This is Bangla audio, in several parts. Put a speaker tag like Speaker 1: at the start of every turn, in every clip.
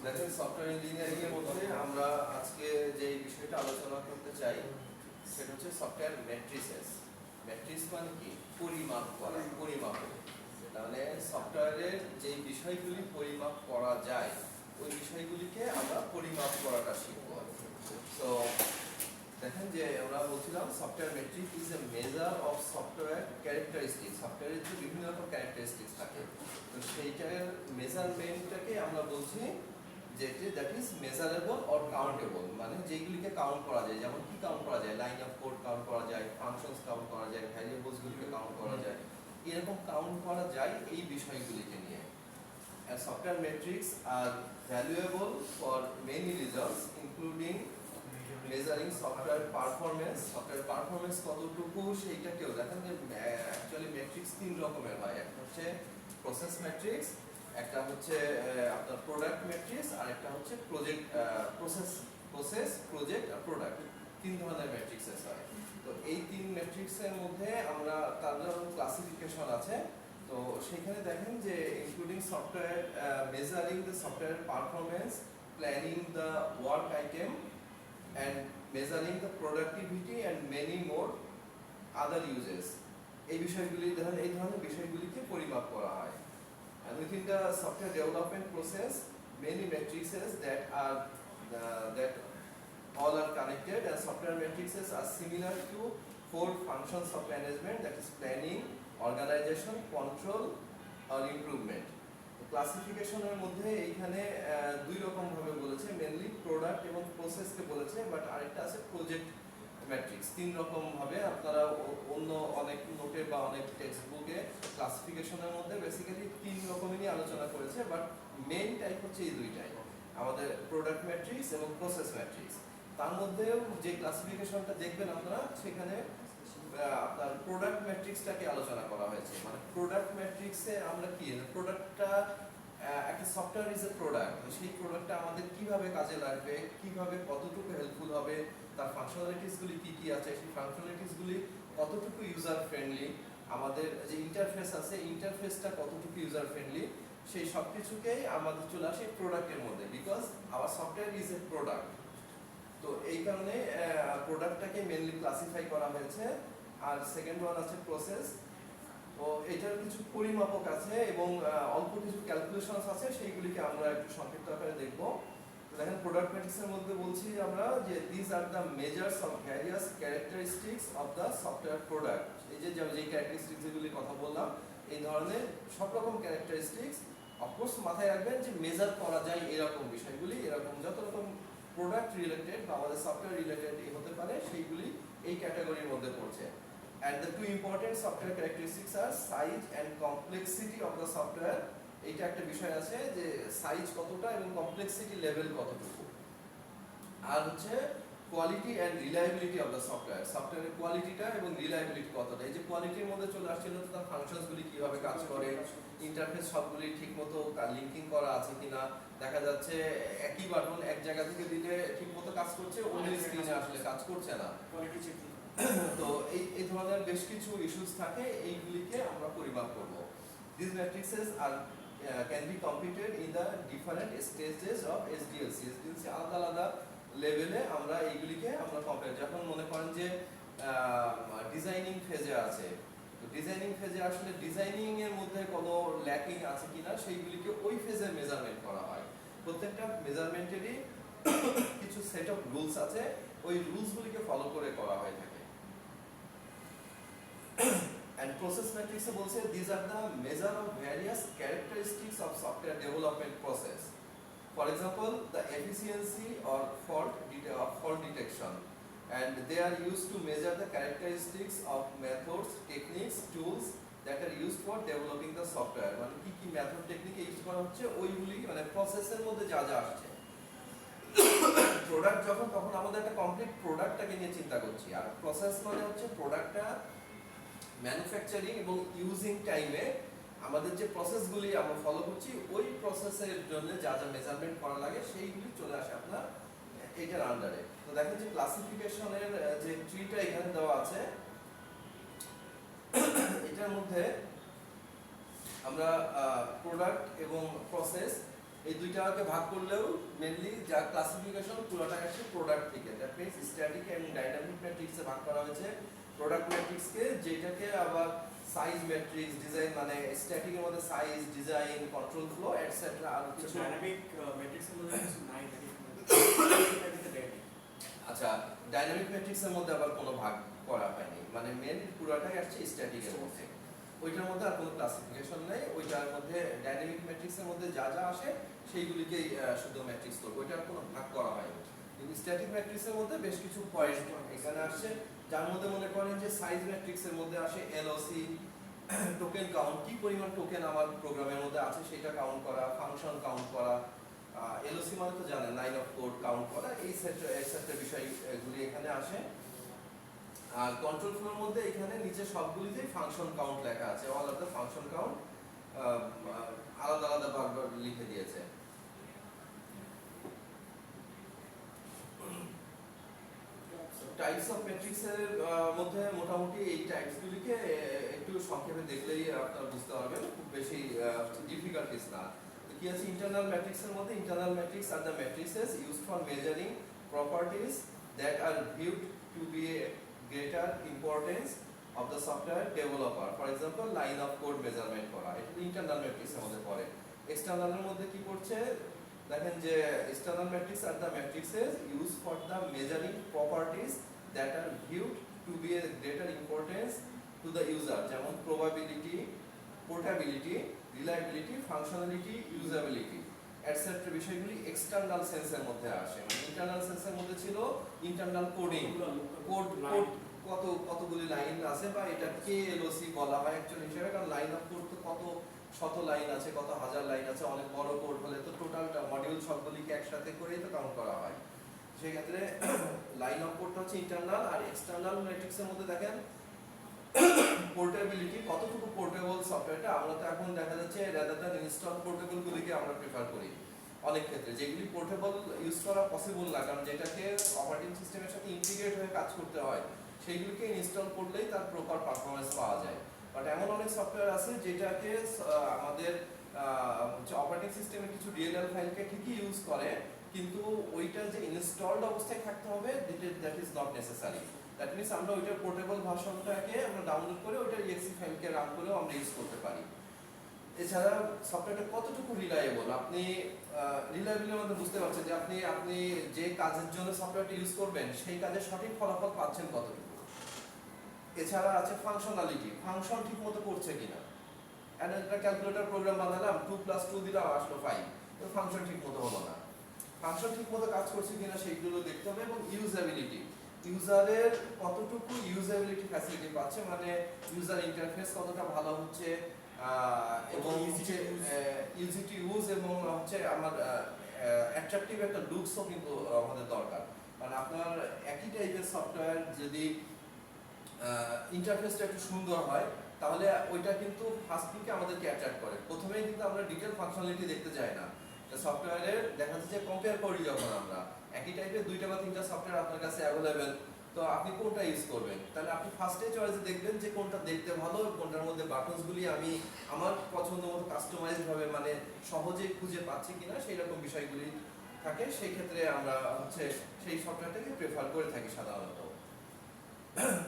Speaker 1: দেখেন সফটওয়্যার ইঞ্জিনিয়ারিং এর মধ্যে আমরা আজকে যে বিষয়টা আলোচনা করতে চাই সেটা হচ্ছে সফটওয়্যার ম্যাট্রিসেস। ম্যাট্রিক্স মানে কি? পরিমাপ করা, পরিমাপ। তাহলে সফটওয়্যারের যে বিষয়গুলি পরিমাপ করা যায় ওই বিষয়গুলিকে আমরা পরিমাপ করাটা শিখব। তো দেখেন যে আমরা বলছিলাম software matrix is a measure of software characteristics. সফটওয়্যারের যে বিভিন্ন রকম ক্যারেক্টারিস্টিক্স থাকে, তো সেইটার মেজারমেন্টটাকে আমরা বলছি যেটি that is measurable or countable, মানে যেগুলিকে কাউন্ট করা যায়। যেমন কি কাউন্ট করা যায়? লাইন অফ কোড কাউন্ট করা যায়, ফাংশনস কাউন্ট করা যায়, ভ্যারিয়েবলসগুলিকে কাউন্ট করা যায়। এরকম কাউন্ট করা যায় এই বিষয়গুলিকে নিয়ে। And software metrics are valuable for many reasons, including measuring software performance. Software performance কতটুকু সেইটাকেও দেখেন যে অ্যাকচুয়ালি ম্যাট্রিক্স তিন রকমের হয়। একটা হচ্ছে প্রসেস ম্যাট্রিক্স, একটা হচ্ছে আপনার প্রোডাক্ট ম্যাট্রিক্স, আর একটা হচ্ছে প্রসেস প্রজেক্ট আর প্রোডাক্ট। তিন ধরনের ম্যাট্রিক্সেস হয়। তো এই তিন ম্যাট্রিক্সের মধ্যে আমরা তাদের ক্লাসিফিকেশন আছে। তো সেখানে দেখেন যে including software measuring the software performance, planning the work item and measuring the productivity and many more other uses. এই বিষয়গুলি দেখেন, এই ধরনের বিষয়গুলিকে পরিমাপ করা হয়। And within the software development process, many matrices that all are connected, and software matrices are similar to four functions of management, that is planning, organization, control or improvement. ক্লাসিফিকেশনের মধ্যে এইখানে দুই রকম ভাবে বলেছে, মেনলি প্রোডাক্ট এবং প্রসেসকে বলেছে, বাট আরেকটা আছে প্রজেক্ট ম্যাট্রিক্স। তিন রকম ভাবে আপনারা অন্য অনেক নোটে বা অনেক টেক্সট বুকে ক্লাসিফিকেশনের মধ্যে বেসিক্যালি তিন রকমেরই আলোচনা করেছে, বাট মেইন টাইপ হচ্ছে এই দুইটাই, আমাদের প্রোডাক্ট ম্যাট্রিক্স এবং প্রসেস ম্যাট্রিক্স। তার মধ্যেও যে ক্লাসিফিকেশনটা দেখবেন আপনারা, সেখানে আপনার প্রোডাক্ট ম্যাট্রিক্সটাকে আলোচনা করা হয়েছে। মানে প্রোডাক্ট ম্যাট্রিক্সে আমরা কি, প্রোডাক্টটা একটা সফটওয়্যার ইজ এ প্রোডাক্ট, সেই প্রোডাক্টটা আমাদের কিভাবে কাজে লাগবে, কিভাবে কতটুকু হেল্পফুল হবে, তার ফাংশনালিটিসগুলি কি কি আছে, সেই ফাংশনালিটিসগুলি কতটুকু ইউজার ফ্রেন্ডলি, আমাদের যে ইন্টারফেস আছে ইন্টারফেসটা কতটুকু ইউজার ফ্রেন্ডলি, সেই সব কিছুকেই আমাদের চলে আসে প্রোডাক্টের মধ্যে, because our software is a product. তো এই কারণে প্রোডাক্টটাকে মেনলি ক্লাসিফাই করা হয়েছে। আর সেকেন্ড ওয়ান আছে প্রসেস। তো এটার কিছু পরিমাপক আছে এবং অল্প কিছু ক্যালকুলেশনস আছে, সেইগুলিকে আমরা একটু সংক্ষিপ্ত আকারে দেখব। দেখেন প্রোডাক্ট ম্যাট্রিক্সের মধ্যে বলছি আমরা যে this are the measures of various characteristics of the software product. এই যে ক্যারেক্টারিস্টিক্স যেগুলি কথা বললাম, এই ধরনের সব রকম ক্যারেক্টারিস্টিক্স অফকোর্স মাথায় রাখবেন যে মেজার করা যায় এরকম বিষয়গুলি, এরকম যত রকম প্রোডাক্ট রিলেটেড বা আমাদের সফটওয়্যার রিলেটেড হতে পারে সেইগুলি এই ক্যাটাগরির মধ্যে পড়ছে। And the two important software characteristics are size and complexity of the software. এইটা একটা বিষয় আছে যে সাইজ কতটা এবং কমপ্লেক্সিটি লেভেল কতটুকু। আর হচ্ছে quality and reliability of the software, সফটওয়্যারের কোয়ালিটিটা এবং রিলায়েবিলিটি কতটা। এই যে কোয়ালিটির মধ্যে চলে আসছিল তার ফাংশনসগুলি কিভাবে কাজ করে, ইন্টারফেস সবগুলি ঠিকমতো লিঙ্কিং করা আছে কিনা, দেখা যাচ্ছে একই বাটন এক জায়গা থেকে দিলে ঠিকমতো কাজ করছে, অন্য স্ক্রিনে আসলে কাজ করছে না। তো এই ধরনের বেশ কিছু ইস্যুস থাকে, এইগুলিকে আমরা পরিমাপ করব। This matrices are can be computed in the different stages of SDLC. SDLC আলাদা আলাদা লেভেলে আমরা এইগুলিকে আমরা কম্পেয়ার, যখন মনে করেন যে ডিজাইনিং ফেজে আছে, তো ডিজাইনিং ফেজে আসলে ডিজাইনিং এর মধ্যে কোনো ল্যাকিং আছে কিনা সেইগুলিকে ওই ফেজে মেজারমেন্ট করা হয়। প্রত্যেকটা মেজারমেন্টেরই কিছু সেট অফ রুলস আছে, ওই রুলসগুলিকে ফলো করে করা হয়ে থাকে। And process matrix বলছে these are the measure of various characteristics of software development process. For example, the efficiency or fault detection, and they are used to measure the characteristics of methods, techniques, tools that are used for developing the software. মানে কি কি মেথড টেকনিক ইউজ করা হচ্ছে ওইগুলি, মানে প্রসেসের মধ্যে যা যা আসছে। প্রোডাক্ট যখন, তখন আমাদের একটা কমপ্লিট প্রোডাক্টটাকে নিয়ে চিন্তা করছি, আর প্রসেস মানে হচ্ছে প্রোডাক্টটা ম্যানুফ্যাকচারিং এবং ইউজিং টাইমে আমাদের যে প্রসেসগুলি আমরা ফলো করছি ওই প্রসেসের জন্য যা যা মেজারমেন্ট করা লাগে সেইগুলি চলে আসে আপনার এইটার আন্ডারে। তো দেখেন যে ক্লাসিফিকেশনের যে ট্রিটা এখানে দেওয়া আছে, এটার মধ্যে আমরা প্রোডাক্ট এবং প্রসেস এই দুইটাকে ভাগ করলেও মেনলি যা ক্লাসিফিকেশন পুরোটা আসছে প্রোডাক্ট থেকে। That means static and dynamic ম্যাট্রিক্সে ভাগ করা হয়েছে প্রোডাক্ট ম্যাট্রিক্সকে, যেটাকে আবার সাইজ ম্যাট্রিক্স, ডিজাইন মানে স্ট্যাটিকের মধ্যে size, design, control flow etcetera আর কিছু
Speaker 2: ডাইনামিক ম্যাট্রিক্সের মধ্যে কিছু নাই নাকি?
Speaker 1: আচ্ছা, ডাইনামিক ম্যাট্রিক্সের মধ্যে আবার কোনো ভাগ করা হয়নি, মানে মেন পুরোটাই আসছে স্ট্যাটিকের মধ্যে। ওইটার মধ্যে আর কোনো ক্লাসিফিকেশন নেই। ওইটার মধ্যে ডাইনামিক ম্যাট্রিক্সের মধ্যে যা যা আসে সেইগুলিকেই শুধু ম্যাট্রিক্স করবো, ওইটার কোনো ভাগ করা হয়নি। কিন্তু স্ট্যাটিক ম্যাট্রিক্সের মধ্যে বেশ কিছু পয়েন্ট এখানে আসছে, যার মধ্যে মনে করেন যে সাইজ ম্যাট্রিক্সের মধ্যে আসে এলওসি, টোকেন কাউন্ট, কি পরিমাণ টোকেন আমার প্রোগ্রামের মধ্যে আছে সেটা কাউন্ট করা, ফাংশন কাউন্ট করা, এলওসি মানে তো জানেন লাইন অফ কোড কাউন্ট করা, এই সেটের বিষয়গুলি এখানে আসে। আর কন্ট্রোল ফ্লোর মধ্যে এখানে নিচে সবগুলিতেই ফাংশন কাউন্ট লেখা আছে, all of the function count আলাদা আলাদা বারবার লিখে দিয়েছে। টাইপস অফ ম্যাট্রিক্সের মধ্যে মোটামুটি এই টাইপসগুলিকে একটু সংক্ষেপে দেখলেই আপনারা বুঝতে পারবেন, খুব বেশি ডিফিকাল্টিস না। কি আছে ইন্টারনাল ম্যাট্রিক্সের মধ্যে? Internal metrics are the matrices used for measuring properties that are viewed to be greater importance of the software developer. For example, line of code measurement করা, এটা ইন্টারনাল ম্যাট্রিক্সের মধ্যে পড়ে। এক্সটার্নালের মধ্যে কি করছে দেখেন যে external matrix are the matrices used for the measuring properties that are viewed to be a greater importance to the user, যেমন probability, portability, reliability, functionality, usability etcetera বিষয়গুলি এক্সটার্নাল সেন্সের মধ্যে আসে। মানে ইন্টারনাল সেন্সের মধ্যে ছিল ইন্টারনাল কোডিং, কোড কতগুলি লাইন আছে বা এটা কে এলওসি বলা হয় অ্যাকচুয়ালি হিসেবে, কারণ লাইন অফ কোড তো কত শত লাইন আছে, কত হাজার লাইন আছে, অনেক বড় কোড হলে তো টোটালটা মডিউল সবগুলিকে একসাথে করেই তো কাউন্ট করা হয়। সেই ক্ষেত্রে লাইন অফ কোডটা হচ্ছে ইন্টারনাল। আর এক্সটার্নাল ম্যাট্রিক্সের মধ্যে দেখেন পোর্টেবিলিটি, কতটুকু পোর্টেবল সফটওয়্যারটা। আমরা তো এখন দেখা যাচ্ছে রাদার দ্যান ইনস্টল পোর্টেবল গুলিকে আমরা প্রেফার করি অনেক ক্ষেত্রে, যেগুলি পোর্টেবল ইউজ করা পসিবল না, কারণ যেটাকে অপারেটিং সিস্টেমের সাথে ইন্টিগ্রেট হয়ে কাজ করতে হয় সেইগুলিকে ইনস্টল করলেই তার প্রপার পারফরমেন্স পাওয়া যায়। বাট এমন অনেক সফটওয়্যার আছে যেটাকে আমাদের অপারেটিং সিস্টেমের কিছু ডিএলএল ফাইলকে ঠিকই ইউজ করে, কিন্তু ওইটা যে ইনস্টলড অবস্থায় থাকতে হবে that is not necessary. That means আমরা ওইটার পোর্টেবল ভার্সনটাকে আমরা ডাউনলোড করে ওইটার ইএক্সি ফাইলকে রান করেও আমরা ইউজ করতে পারি। এছাড়া সফটওয়্যারটা কতটুকু রিলায়েবল, আপনি রিলায়েবলের মধ্যে বুঝতে পারছেন যে আপনি যে কাজের জন্য সফটওয়্যারটা ইউজ করবেন সেই কাজের সঠিক ফলাফল পাচ্ছেন কতটুকু। এছাড়া আছে ফাংশনালিটি, ফাংশন ঠিক মতো করছে কিনা। একটা ক্যালকুলেটর প্রোগ্রাম বানালাম, 2+2 দিলাম আসলো 5, তো ফাংশন ঠিক মতো হলো না। ফাংশন ঠিক মতো কাজ করছে কিনা সেইগুলো দেখতে হবে। এবং ইউজেবিলিটি, ইউজারের কতটুকু ইউজেবিলিটি ফ্যাসিলিটি পাচ্ছে, মানে ইউজার ইন্টারফেস কতটা ভালো হচ্ছে এবং ইজি টু ইউজ এবং হচ্ছে আমার অ্যাট্রাকটিভ একটা লুকসও কিন্তু আমাদের দরকার। মানে আপনার একই টাইপের সফটওয়্যার যদি ইন্টারফেসটা একটু সুন্দর হয় তাহলে ওইটা কিন্তু ফার্স্ট দিকে আমাদেরকে অ্যাট্রাক্ট করে। প্রথমেই কিন্তু আমরা ডিটেল ফাংশনালিটি দেখতে যাই না, সফটওয়্যারের দেখা যাচ্ছে কম্পেয়ার করি যখন আমরা একই টাইপের 2টা বা 3টা সফটওয়্যার আপনার কাছে অ্যাভেলেবেল, তো আপনি কোনটা ইউজ করবেন, তাহলে আপনি ফার্স্টে চয়েসে দেখবেন যে কোনটা দেখতে ভালো, কোনটার মধ্যে বাটনসগুলি আমি আমার পছন্দ মতো কাস্টমাইজড ভাবে মানে সহজে খুঁজে পাচ্ছি কিনা সেই রকম বিষয়গুলি থাকে। সেই ক্ষেত্রে আমরা হচ্ছে সেই সফটওয়্যারটাকে প্রেফার করে থাকি সাধারণত।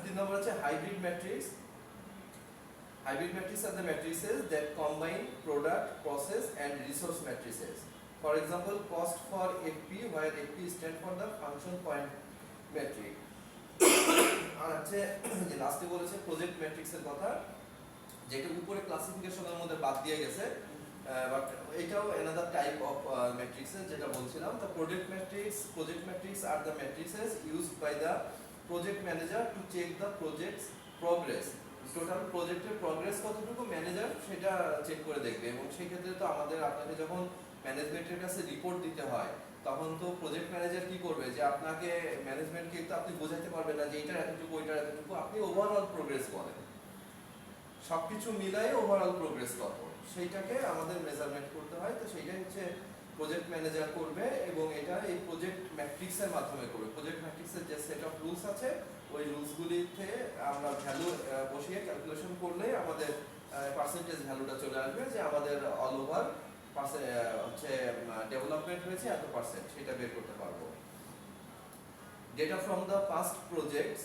Speaker 1: 3 নম্বর হচ্ছে hybrid matrix. Hybrid matrices are the matrices that combine product, process and resource matrices. For example, cost for FP, where FP stands for the function point metric. আর আছে যে লাস্টে বলেছে প্রজেক্ট ম্যাট্রিক্সের কথা, যেটা উপরে ক্লাসিফিকেশনের মধ্যে বাদ দিয়ে গেছে, বাট এটাও another type of matrices যেটা বলছিলাম। The project matrix are the matrices used by the project manager to check the project's progress. Total প্রজেক্টের প্রগ্রেস কতটুকু ম্যানেজার সেটা চেক করে দেখবে। এবং সেই ক্ষেত্রে তো আপনাকে যখন ম্যানেজমেন্টের কাছে রিপোর্ট দিতে হয় তখন তো প্রজেক্ট ম্যানেজার কি করবে, যে আপনাকে ম্যানেজমেন্টকে তো আপনি বোঝাতে পারবেন না যে এইটার এতটুকু ওইটার এতটুকু, আপনি ওভারঅল প্রোগ্রেস বলেন, সবকিছু মিলাই ওভারঅল প্রোগ্রেস কত সেইটাকে আমাদের মেজারমেন্ট করতে হয়। তো সেইটাই হচ্ছে প্রজেক্ট ম্যানেজার করবে এবং এটা এই প্রজেক্ট ম্যাট্রিক্সের মাধ্যমে করবে। প্রজেক্ট ম্যাট্রিক্সের যে সেট অফ রুলস আছে ওই রুলসগুলিতে আমরা ভ্যালু বসিয়ে ক্যালকুলেশন করলে আমাদের পার্সেন্টেজ ভ্যালুটা চলে আসবে, যে আমাদের অল ওভার হচ্ছে ডেভেলপমেন্ট হয়েছে এত পার্সেন্ট সেটা বের করতে পারবো। Data from the past projects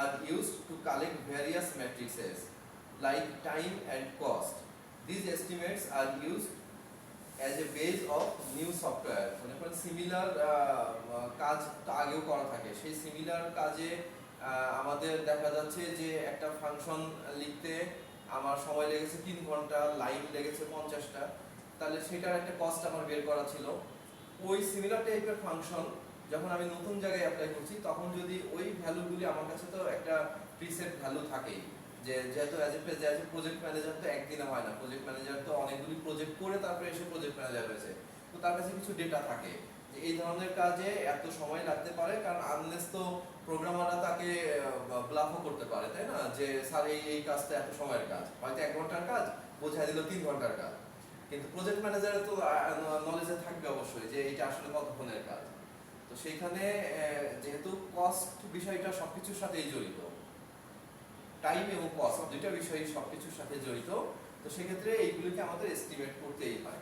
Speaker 1: are used to collect various matrices like time and cost. This estimates are used as a base of new software. মনে করেন সিমিলার কাজ তো আগেও করা থাকে, সেই সিমিলার কাজে আমাদের দেখা যাচ্ছে যে একটা ফাংশন লিখতে আমার সময় লেগেছে 3 ঘন্টা, লাইন লেগেছে 50টা, তাহলে সেটার একটা কস্ট আমার বের করা ছিল। ওই সিমিলার টাইপের ফাংশন যখন আমি নতুন জায়গায় অ্যাপ্লাই করছি তখন যদি ওই ভ্যালুগুলি আমার কাছে তো একটা প্রিসেট ভ্যালু থাকেই, যে যেহেতু অ্যাজ এ প্রজেক্ট ম্যানেজার তো একদিনে হয় না, প্রজেক্ট ম্যানেজার তো অনেকগুলি প্রজেক্ট করে তারপরে এসে প্রজেক্ট ম্যানেজার হয়েছে, তো তার কাছে কিছু ডেটা থাকে যে এই ধরনের কাজে এত সময় লাগতে পারে, কারণ আনলেস তো প্রোগ্রামাররা তাকে ব্লাফও করতে পারে, তাই না, যে স্যার এই কাজটা এত সময়ের কাজ, হয়তো 1 ঘন্টার কাজ বোঝাই দিল 3 ঘন্টার কাজ, কিন্তু প্রজেক্ট ম্যানেজারের তো নলেজে থাকবে অবশ্যই যে এটা আসলে কতক্ষণের কাজ। তো সেইখানে যেহেতু কস্ট বিষয়টা সবকিছুর সাথেই জড়িত, টাইম এবং কস্ট দুইটা বিষয় সবকিছুর সাথে জড়িত, তো সেক্ষেত্রে এইগুলিকে আমাদের এস্টিমেট করতেই হয়।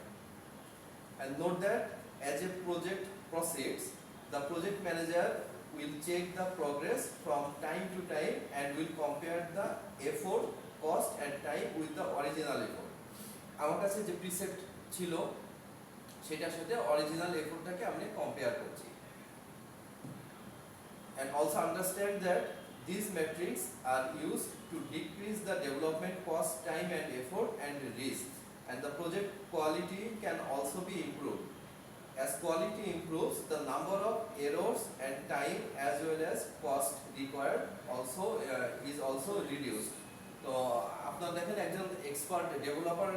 Speaker 1: And note that as a project proceeds, the project manager will check the progress from time to time and will compare the effort, cost and time with the original effort. আমার কাছে যে প্রিসেপ্ট ছিল সেটার সাথে অরিজিনাল এফোর্টটাকে আমি কম্পেয়ার করছি। And also understand that these metrics are used to decrease the development cost, time and effort and risk, and the project quality can also be improved. As quality improves, the number of errors and time as well as cost required is also reduced. তো আপনারা দেখেন একজন এক্সপার্ট ডেভেলপার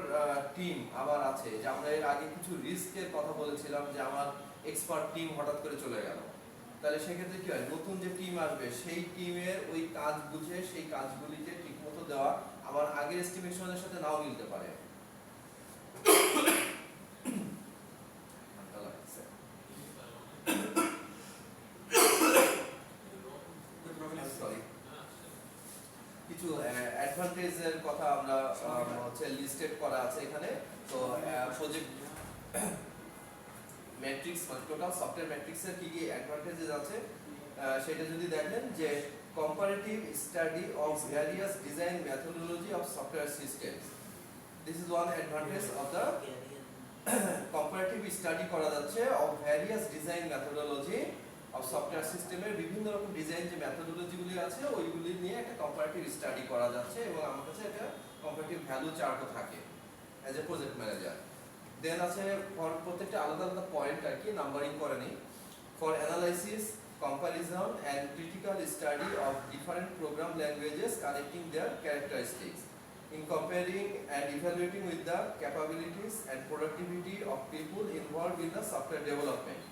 Speaker 1: টিম আবার আছে, যে আমরা এর আগে কিছু রিস্কের কথা বলেছিলাম যে আমার এক্সপার্ট টিম হঠাৎ করে চলে গেল, তাহলে সেক্ষেত্রে কি হয়, নতুন যে টিম আসবে সেই টিমের ওই কাজ বুঝে সেই কাজগুলিকে ঠিকমতো দেওয়া আমার আগের এস্টিমেশনের সাথে নাও মিলতে পারে। কিছু অ্যাডভান্টেজের কথা আমরা হচ্ছে লিস্টেড করা আছে এখানে। তো প্রজেক্ট ম্যাট্রিক্স মানে টোটাল সফটওয়্যার ম্যাট্রিক্সের কি কি অ্যাডভান্টেজেস আছে সেটা যদি দেখেন, যে comparative study of various design methodology of software systems, this is one advantage of the comparative study করা যাচ্ছে of various design methodology of software সিস্টেমের বিভিন্ন রকম ডিজাইন যে মেথোডোলজিগুলি আছে ওইগুলি নিয়ে একটা কম্পারেটিভ স্টাডি করা যাচ্ছে, এবং আমার কাছে একটা কম্পারেটিভ ভ্যালু চার্টও থাকে অ্যাজ এ প্রজেক্ট ম্যানেজার। দেন আছে ফর প্রত্যেকটা আলাদা আলাদা পয়েন্ট আর কি নাম্বারিং করে নিই। For analysis, comparison and critical study of different program languages connecting their characteristics in comparing and evaluating with the capabilities and productivity of people involved in the software development.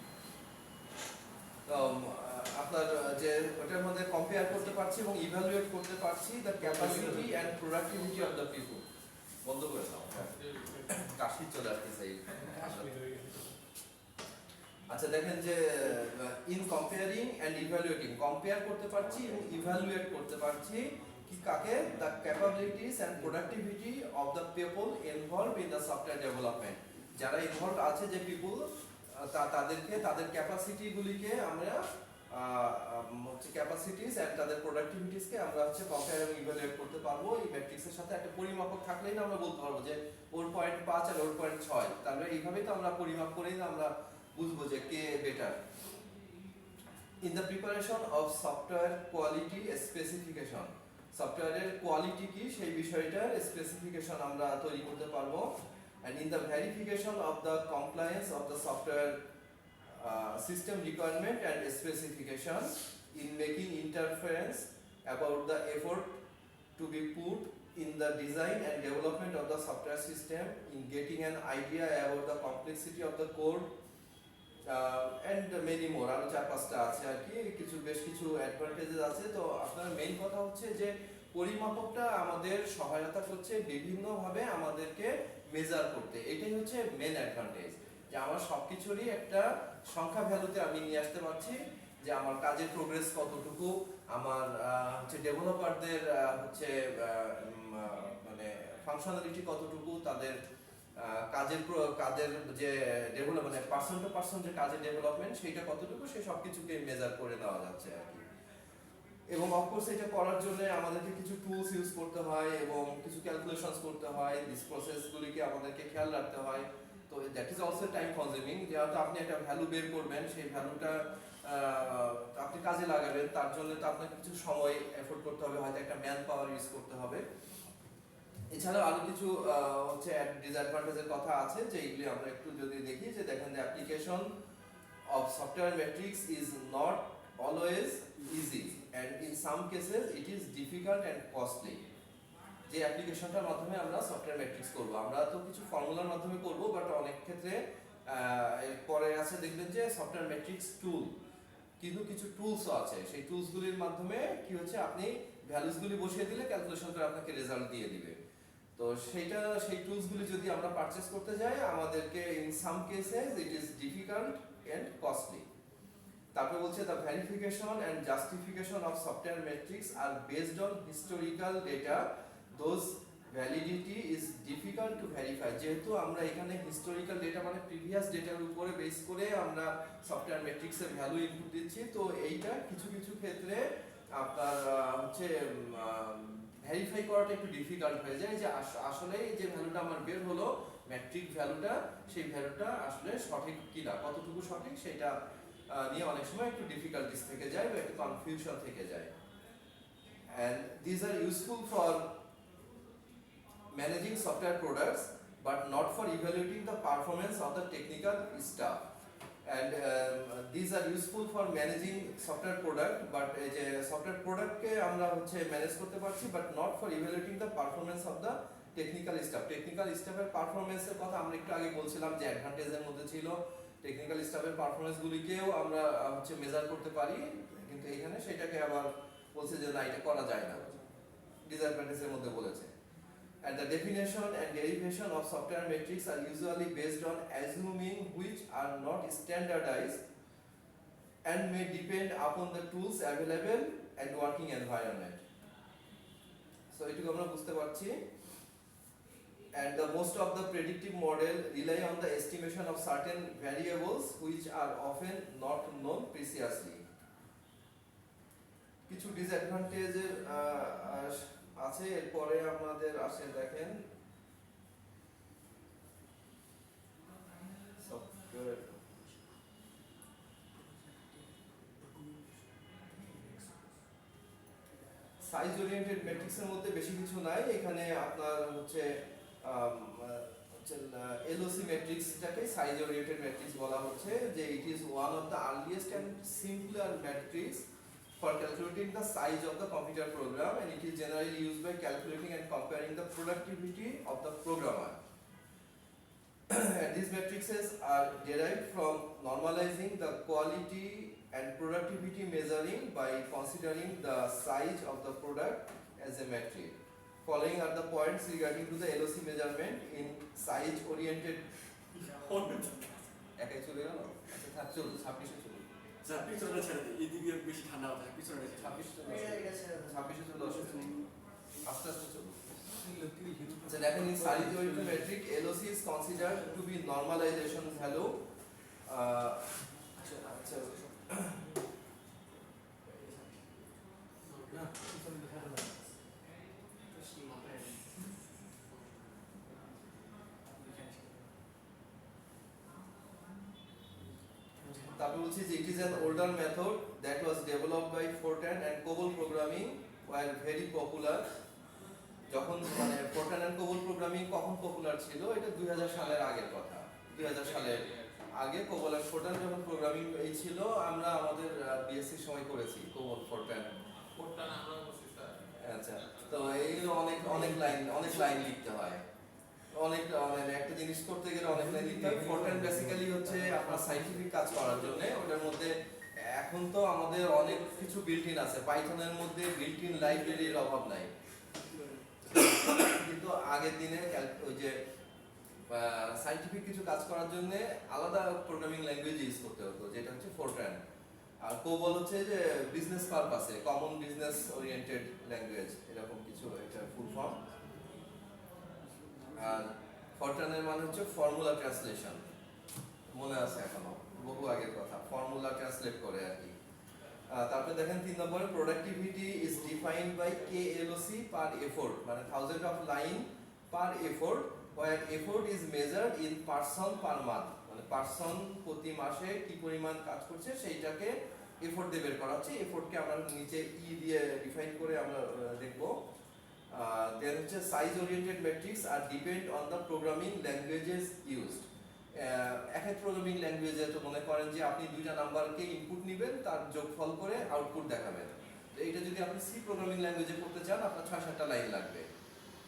Speaker 1: আপনার যে ওটার মধ্যে কম্পেয়ার করতে পারছি এবং ইভ্যালুয়েট করতে পারছি the capability and productivity of the people. বন্ধ করে দাও, কাশি চলে আসতেছে। আচ্ছা দেখেন যে in comparing and evaluating, compare করতে পারছি এবং ইভ্যালুয়েট করতে পারছি কি কাকে, the capabilities and productivity of the people involved in the software development. যারা ইনভলভ আছে যে পিপল, তাদেরকে তাদের ক্যাপাসিটিগুলিকে আমরা হচ্ছে ক্যাপাসিটিস এন্ড তাদের প্রোডাক্টিভিটিসকে আমরা হচ্ছে কম্পেয়ার এবং ইভালুয়েট করতে পারবো। এই ম্যাট্রিক্সের সাথে একটা পরিমাপক থাকলেই না আমরা বলতে পারবো যে ওর 0.5 আর ওর 0.6, তাহলে এইভাবেই তো আমরা পরিমাপ করেই না আমরা বুঝবো যে কে better. In the preparation of software quality specification, সফটওয়্যারের কোয়ালিটি কি সেই বিষয়টার স্পেসিফিকেশন আমরা তৈরি করতে পারবো। And in the verification of the compliance of the software system requirement and specification, in making interference about the effort to be put in the design and development of the software system, in getting an idea about the complexity of the code and many more, আরো 4-5টা আছে আর কি, কিছু বেশ কিছু অ্যাডভান্টেজেস আছে। তো আপনার মেইন কথা হচ্ছে যে পরিমাপকটা আমাদের সহায়তা করছে বিভিন্নভাবে আমাদেরকে মেজার করতে, এটাই হচ্ছে মেন অ্যাডভান্টেজ, যে আমার সবকিছুরই একটা সংখ্যা ভ্যালুতে আমি নিয়ে আসতে পারছি, যে আমার কাজের প্রোগ্রেস কতটুকু, আমার হচ্ছে ডেভেলপারদের হচ্ছে মানে ফাংশনালিটি কতটুকু, তাদের কাজের যে ডেভেলপ মানে পার্সন টু পার্সন যে কাজের ডেভেলপমেন্ট সেইটা কতটুকু সেই সব কিছুকে মেজার করে নেওয়া যাচ্ছে আর কি। এবং অফকোর্স এটা করার জন্য আমাদেরকে কিছু টুলস ইউজ করতে হয় এবং কিছু ক্যালকুলেশনস করতে হয়, দিস প্রসেসগুলিকে আমাদেরকে খেয়াল রাখতে হয়। তো that is also time consuming. যেহেতু আপনি একটা ভ্যালু বের করবেন, সেই ভ্যালুটা আপনি কাজে লাগাবেন, তার জন্য তো আপনাকে কিছু সময় এফোর্ট করতে হবে, হয়তো একটা ম্যান পাওয়ার ইউজ করতে হবে। এছাড়াও আরো কিছু হচ্ছে ডিসঅ্যাডভান্টেজের কথা আছে, যেগুলি আমরা একটু যদি দেখি, যে দেখেন যে application of software metrics is not always easy and in some cases it is difficult and costly. যে অ্যাপ্লিকেশনটার মাধ্যমে আমরা সফটওয়্যার ম্যাট্রিক্স করব, আমরা তো কিছু ফর্মুলার মাধ্যমে করব, বাট অনেক ক্ষেত্রে পরে আছে দেখবেন যে সফটওয়্যার ম্যাট্রিক্স টুল, কিন্তু কিছু টুলসও আছে, সেই টুলসগুলির মাধ্যমে কি হচ্ছে আপনি ভ্যালুসগুলি বসিয়ে দিলে ক্যালকুলেশন করে আপনাকে রেজাল্ট দিয়ে দিবে। তো সেই টুলসগুলি যদি আমরা পারচেজ করতে যাই, আমাদেরকে in some cases it is difficult and costly. তারপরে বলছে the verification and justification of software metrics are based on historical data, those validity is difficult to verify. যেহেতু আমরা এখানে হিস্টোরিক্যাল ডেটা মানে প্রিভিয়াস ডেটার উপরে বেস করে আমরা সফটওয়্যার মেট্রিক্সের ভ্যালু ইনপুট দিচ্ছি, তো এইটা কিছু কিছু ক্ষেত্রে আপনার হচ্ছে ভেরিফাই করাটা একটু ডিফিকাল্ট হয়ে যায়, যে আসলে যে ভ্যালুটা আমার বের হলো ম্যাট্রিক ভ্যালুটা, সেই ভ্যালুটা আসলে সঠিক কিনা, কতটুকু সঠিক সেটা নিয়ে অনেক সময় একটু ডিফিকাল্টিস থেকে যায় বা একটু কনফিউশন থেকে যায়। And these are useful for managing software products but not for evaluating the performance of the technical staff. And these are useful for managing software product, but যে software product কে আমরা হচ্ছে ম্যানেজ করতে পারছি, but not for evaluating the performance of the technical staff. Technical স্টাফের পারফরম্যান্সের কথা আমরা একটু আগে বলছিলাম যে অ্যাডভান্টেজের মধ্যে ছিল টেকনিক্যাল স্টাফের পারফরম্যান্সগুলিকেও আমরা হচ্ছে মেজার করতে পারি, কিন্তু এখানে সেটাকে আবার বলছে যে না, এটা করা যায় না, ডিসঅ্যাডভান্টেজের মধ্যে বলেছে। And the definition and derivation of software metrics are usually based on assuming which are not standardized and may depend upon the tools available and working environment. So এটুকু আমরা বুঝতে পারছি। And the most of the predictive model rely on the estimation of certain variables which are often not known precisely. কিছু ডিসঅ্যাডভান্টেজের আছে, এরপরে আমাদের আসে দেখেন সফটওয়্যার সাইজ ওরিয়েন্টেড ম্যাট্রিক্সের মধ্যে বেশি কিছু নাই, এখানে আপনার হচ্ছে এলওসি ম্যাট্রিক্সটাকে সাইজ ওরিয়েন্টেড ম্যাট্রিক্স বলা হচ্ছে, যে it is one of the earliest and simpler matrix for calculating the size of the computer program, and it is generally used by calculating and comparing the productivity of the programmer. And these matrices are derived from normalizing the quality and productivity measuring by considering the size of the product as a metric. Following are the points regarding to the LOC measurement in size oriented. একাই চলে গেল, আচ্ছা থাক, চলো 26 চলো।
Speaker 2: স্যার পিছনে ছেড়ে দিই, এদিকে বেশি ঠান্ডা হবে, পিছনে ছেড়ে দিই।
Speaker 1: 26 চলে আসো, আস্তে আস্তে চলো। So দেখেন in size oriented metric, LOC is considered to be normalization value. আচ্ছা তারপর বলছি যে it is an older method that was developed by Fortran and COBOL programming were very popular. যখন মানে Fortran and COBOL programming কখন পপুলার ছিল, এটা 2000 সালের আগের কথা। 2000 সালের আগে COBOL আর Fortran যখন প্রোগ্রামিং এই ছিল, আমরা আমাদের বিএসসি সময় করেছি COBOL Fortran আমরা বলছি স্যার। আচ্ছা, তো এই অনেক লাইন লিখতে হয়, অনেক মানে একটা জিনিস করতে গেলে অনেক লাইন লিখতে হয়। Fortran বেসিক্যালি হচ্ছে আপনার সায়েন্টিফিক কাজ করার জন্য, ওটার মধ্যে এখন তো আমাদের অনেক কিছু বিল্ট ইন আছে, পাইথনের মধ্যে বিল্ট ইন লাইব্রেরির অভাব নাই, কিন্তু আগের দিনে ওই যে সায়েন্টিফিক কিছু কাজ করার জন্য আলাদা প্রোগ্রামিং ল্যাঙ্গুয়েজ ইউজ করতে হতো, যেটা হচ্ছে Fortran। আর COBOL হচ্ছে যে বিজনেস পারপাসে, কমন বিজনেস ওরিয়েন্টেড ল্যাঙ্গুয়েজ, এরকম কিছু একটা ফুল ফর্ম। আর ফরট্রানের মানে হচ্ছে ফর্মুলা ট্রান্সলেশন, মনে আছে এখনো, বহু আগের কথা, ফর্মুলা ট্রান্সলেট করে আর কি। তারপরে দেখেন 3 নম্বরে productivity is defined by KLOC per effort, মানে thousand of line per effort, where effort is measured in person per month, মানে পারসন প্রতি মাসে কি পরিমাণ কাজ করছে সেইটাকে এফোর্ট দিয়ে বের করা হচ্ছে। এফোর্টকে আমরা নিচে ই দিয়ে ডিফাইন করে আমরা দেখব। দেন হচ্ছে size oriented metrics are depend on the programming languages used. এক এক প্রোগ্রামিং ল্যাঙ্গুয়েজে তো মনে করেন যে আপনি দুইটা নাম্বারকে ইনপুট নেবেন, তার যোগফল করে আউটপুট দেখাবেন। তো এইটা যদি আপনি সি প্রোগ্রামিং ল্যাঙ্গুয়েজে করতে চান আপনার 6-7টা লাইন লাগবে,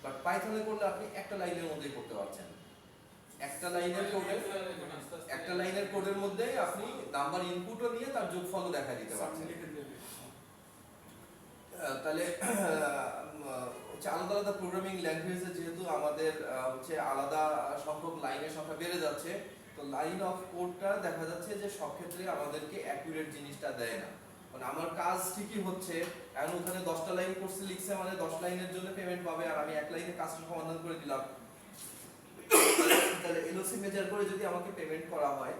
Speaker 1: বাট পাইথনে করলে আপনি একটা লাইনের মধ্যেই করতে পারছেন। একটা লাইনের কোডের মধ্যে আপনি নাম্বার ইনপুটও নিয়ে তার যোগফলও দেখা দিতে পারছেন। তাহলে হচ্ছে আলাদা আলাদা প্রোগ্রামিং ল্যাঙ্গুয়েজে যেহেতু আমাদের হচ্ছে আলাদা সংখ্যক লাইনের সংখ্যা বেড়ে যাচ্ছে, তো লাইন অফ কোডটা দেখা যাচ্ছে যে সব ক্ষেত্রে আমাদেরকে অ্যাকুরেট জিনিসটা দেয় না। মানে আমার কাজ ঠিকই হচ্ছে, এখন ওখানে 10টা লাইন কোর্সে লিখছে মানে 10 লাইনের জন্য পেমেন্ট পাবে, আর আমি এক লাইনে কাজটা সমাধান করে দিলাম। তাহলে এলওসি মেজার করে যদি আমাকে পেমেন্ট করা হয়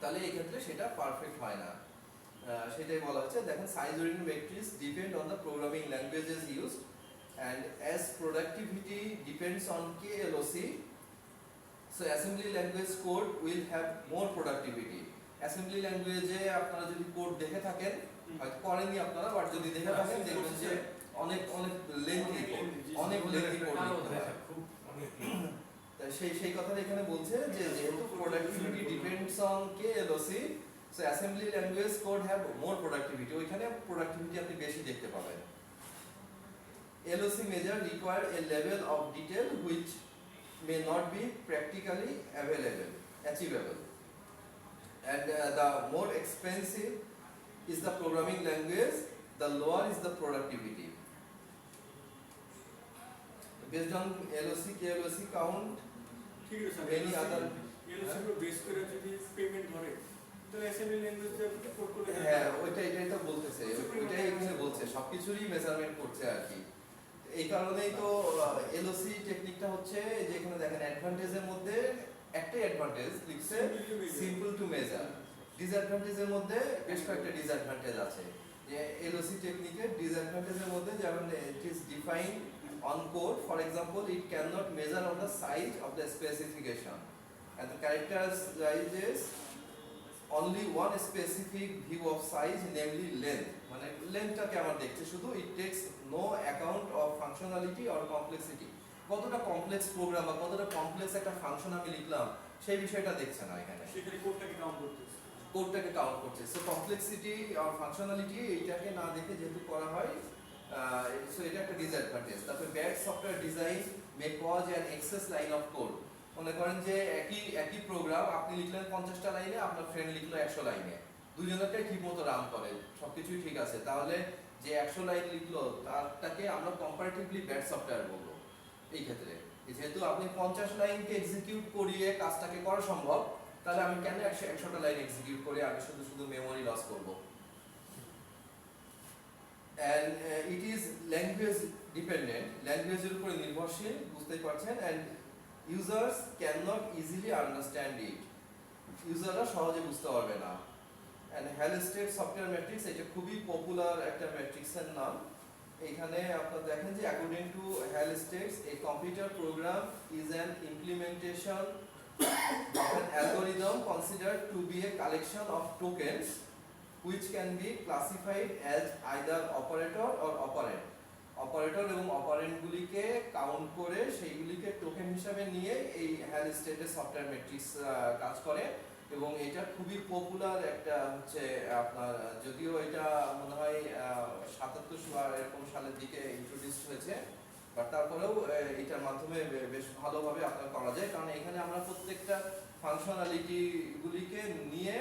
Speaker 1: তাহলে এই ক্ষেত্রে সেটা পারফেক্ট হয় না। সেটাই বলা হচ্ছে। দেখেন size oriented metrics depend on the programming languages used and as productivity depends on KLOC, so assembly language code will have more productivity. assembly language এ আপনারা যদি কোড দেখে থাকেন, হয়তো পড়েননি আপনারা, বাট যদি দেখে থাকেন দেখবেন যে অনেক লেন্থি কোড, অনেক লেন্থি কোড লিখতে হয়। সেই কথাটা এখানে বলছে যে যেহেতু productivity depends on KLOC, so assembly language code have more productivity, ওইখানে productivity আপনি বেশি দেখতে পাবেন। LOC measure require a level of detail which may not be practically achievable, and the more expensive is the programming language, the lower is the productivity. Based on LOC, KLOC count,
Speaker 2: ঠিক আছে
Speaker 1: many other
Speaker 2: এলওসি এর বেস করে যদি পেমেন্ট ধরে তাহলে অ্যাসেম্বলি ল্যাঙ্গুয়েজে কোড করে
Speaker 1: হ্যাঁ এটাই তো বলতেছে, এটাই এখানে বলছে সবকিছুরই মেজারমেন্ট করছে আর কি। এই কারণেই তো এলওসি টেকনিকটা হচ্ছে যে এখানে দেখেন অ্যাডভান্টেজের মধ্যে একটাই অ্যাডভান্টেজ লিখছে, সিম্পল টু মেজার। ডিসঅ্যাডভান্টেজের মধ্যে বেশ কয়েকটা ডিসঅ্যাডভান্টেজ আছে। যে এলওসি টেকনিকের ডিসঅ্যাডভান্টেজের মধ্যে যেমন it is defined on code, for example it can not measure on the size of the specification and the characterizes only one specific view of size, namely length, মানে লেন্থটাকে আমার দেখছে শুধু, it takes no account of functionality or complexity, কতটা কমপ্লেক্স প্রোগ্রাম বা কতটা কমপ্লেক্স একটা ফাংশন আমি লিখলাম সেই বিষয়টা দেখছে না এখানে,
Speaker 2: সেখানে কোডটাকে কাউন্ট করতেছে,
Speaker 1: কোডটাকে কাউন্ট করছে। সো কমপ্লেক্সিটি আর ফাংশনালিটি এইটাকে না দেখে যেহেতু করা হয়, সো এটা একটা ডিসঅ্যাডভান্টেজ। তারপরে bad software design may cause an excess line of code, মনে করেন যে একই প্রোগ্রাম আপনি লিখলেন 50টা লাইনে, আপনার ফ্রেন্ড লিখলো 100 লাইনে, দুজনেরটাই ঠিক মতো রান করে, সবকিছুই ঠিক আছে, তাহলে যে 100 লাইন লিখলো তারটাকে আমরা কম্পারেটিভলি ব্যাড সফটওয়্যার বলবো। এই ক্ষেত্রে যেহেতু আপনি 50 লাইনকে এক্সিকিউট করিয়ে কাজটাকে করা সম্ভব, তাহলে আমি কেন 100টা লাইন এক্সিকিউট করে আমি শুধু মেমোরি লস করব। and it is language dependent, ল্যাঙ্গুয়েজের উপর নির্ভরশীল, বুঝতেই পারছেন, and users cannot easily understand it, ইউজাররা সহজে বুঝতে পারবে না। and Halstead সফটওয়্যার ম্যাট্রিক্স, এটা খুবই পপুলার একটা ম্যাট্রিক্সের নাম। এখানে আপনারা দেখেন যে according to Halstead, a computer program is an implementation of an algorithm considered to be a collection of tokens which can be classified as either operator or operand. Operator এবং অপারেন্ডগুলিকে কাউন্ট করে সেইগুলিকে টোকেন হিসাবে নিয়ে এই হ্যালস্টেডের সফটওয়্যার ম্যাট্রিক্স কাজ করে, এবং এটা খুবই পপুলার একটা হচ্ছে আপনার, যদিও এটা মনে হয় 77 বা এরকম সালের দিকে ইন্ট্রোডিউস হয়েছে, বাট তারপরেও এটার মাধ্যমে বেশ ভালোভাবে আপনার করা যায়, কারণ এখানে আমরা প্রত্যেকটা ফাংশনালিটিগুলিকে নিয়ে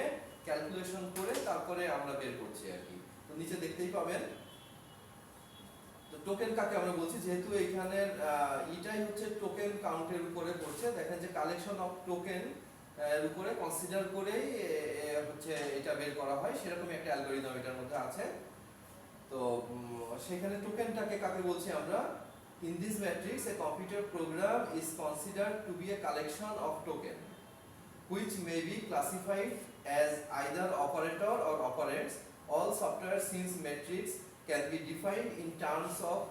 Speaker 1: ক্যালকুলেশন করে তারপরে আমরা বের করছি আর কি। তো নিচে দেখতেই পাবেন। তো টোকেন কাকে আমরা বলছি, যেহেতু এইখানের এটাই হচ্ছে টোকেন কাউন্টের উপরে পড়ছে, দেখেন যে কালেকশন অফ টোকেন এর উপরে কনসিডার করেই হচ্ছে এটা বের করা হয়, সেরকম একটা অ্যালগরিদম এটার মধ্যে আছে। তো সেখানে টোকেনটাকে কাকে বলছি আমরা, In this matrix, a computer program is considered to be a collection of tokens, which may be classified as either operator or operands. All software since matrix can be defined in terms of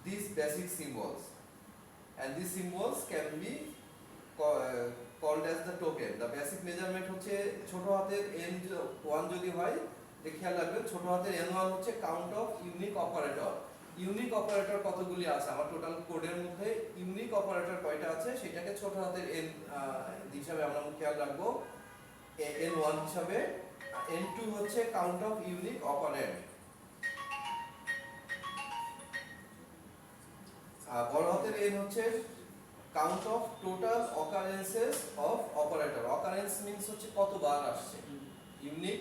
Speaker 1: these basic symbols, and these symbols can be called as the token. The basic measurement হচ্ছে ছোট হাতের n1 যদি হয়, খেয়াল রাখবেন ছোট হাতের n1 হচ্ছে count of unique operator. Unique operator কতগুলি আছে আমার টোটাল কোডের মধ্যে, ইউনিক অপারেটর কয়টা আছে সেটাকে ছোট হাতের n হিসাবে আমরা খেয়াল রাখবো, n1 হিসাবে। n2 হচ্ছে কাউন্ট অফ ইউনিক অপারেন্ট। বড় হাতের n হচ্ছে count of total occurrences of operator. Occurrence means হচ্ছে কতবার আসছে, ইউনিক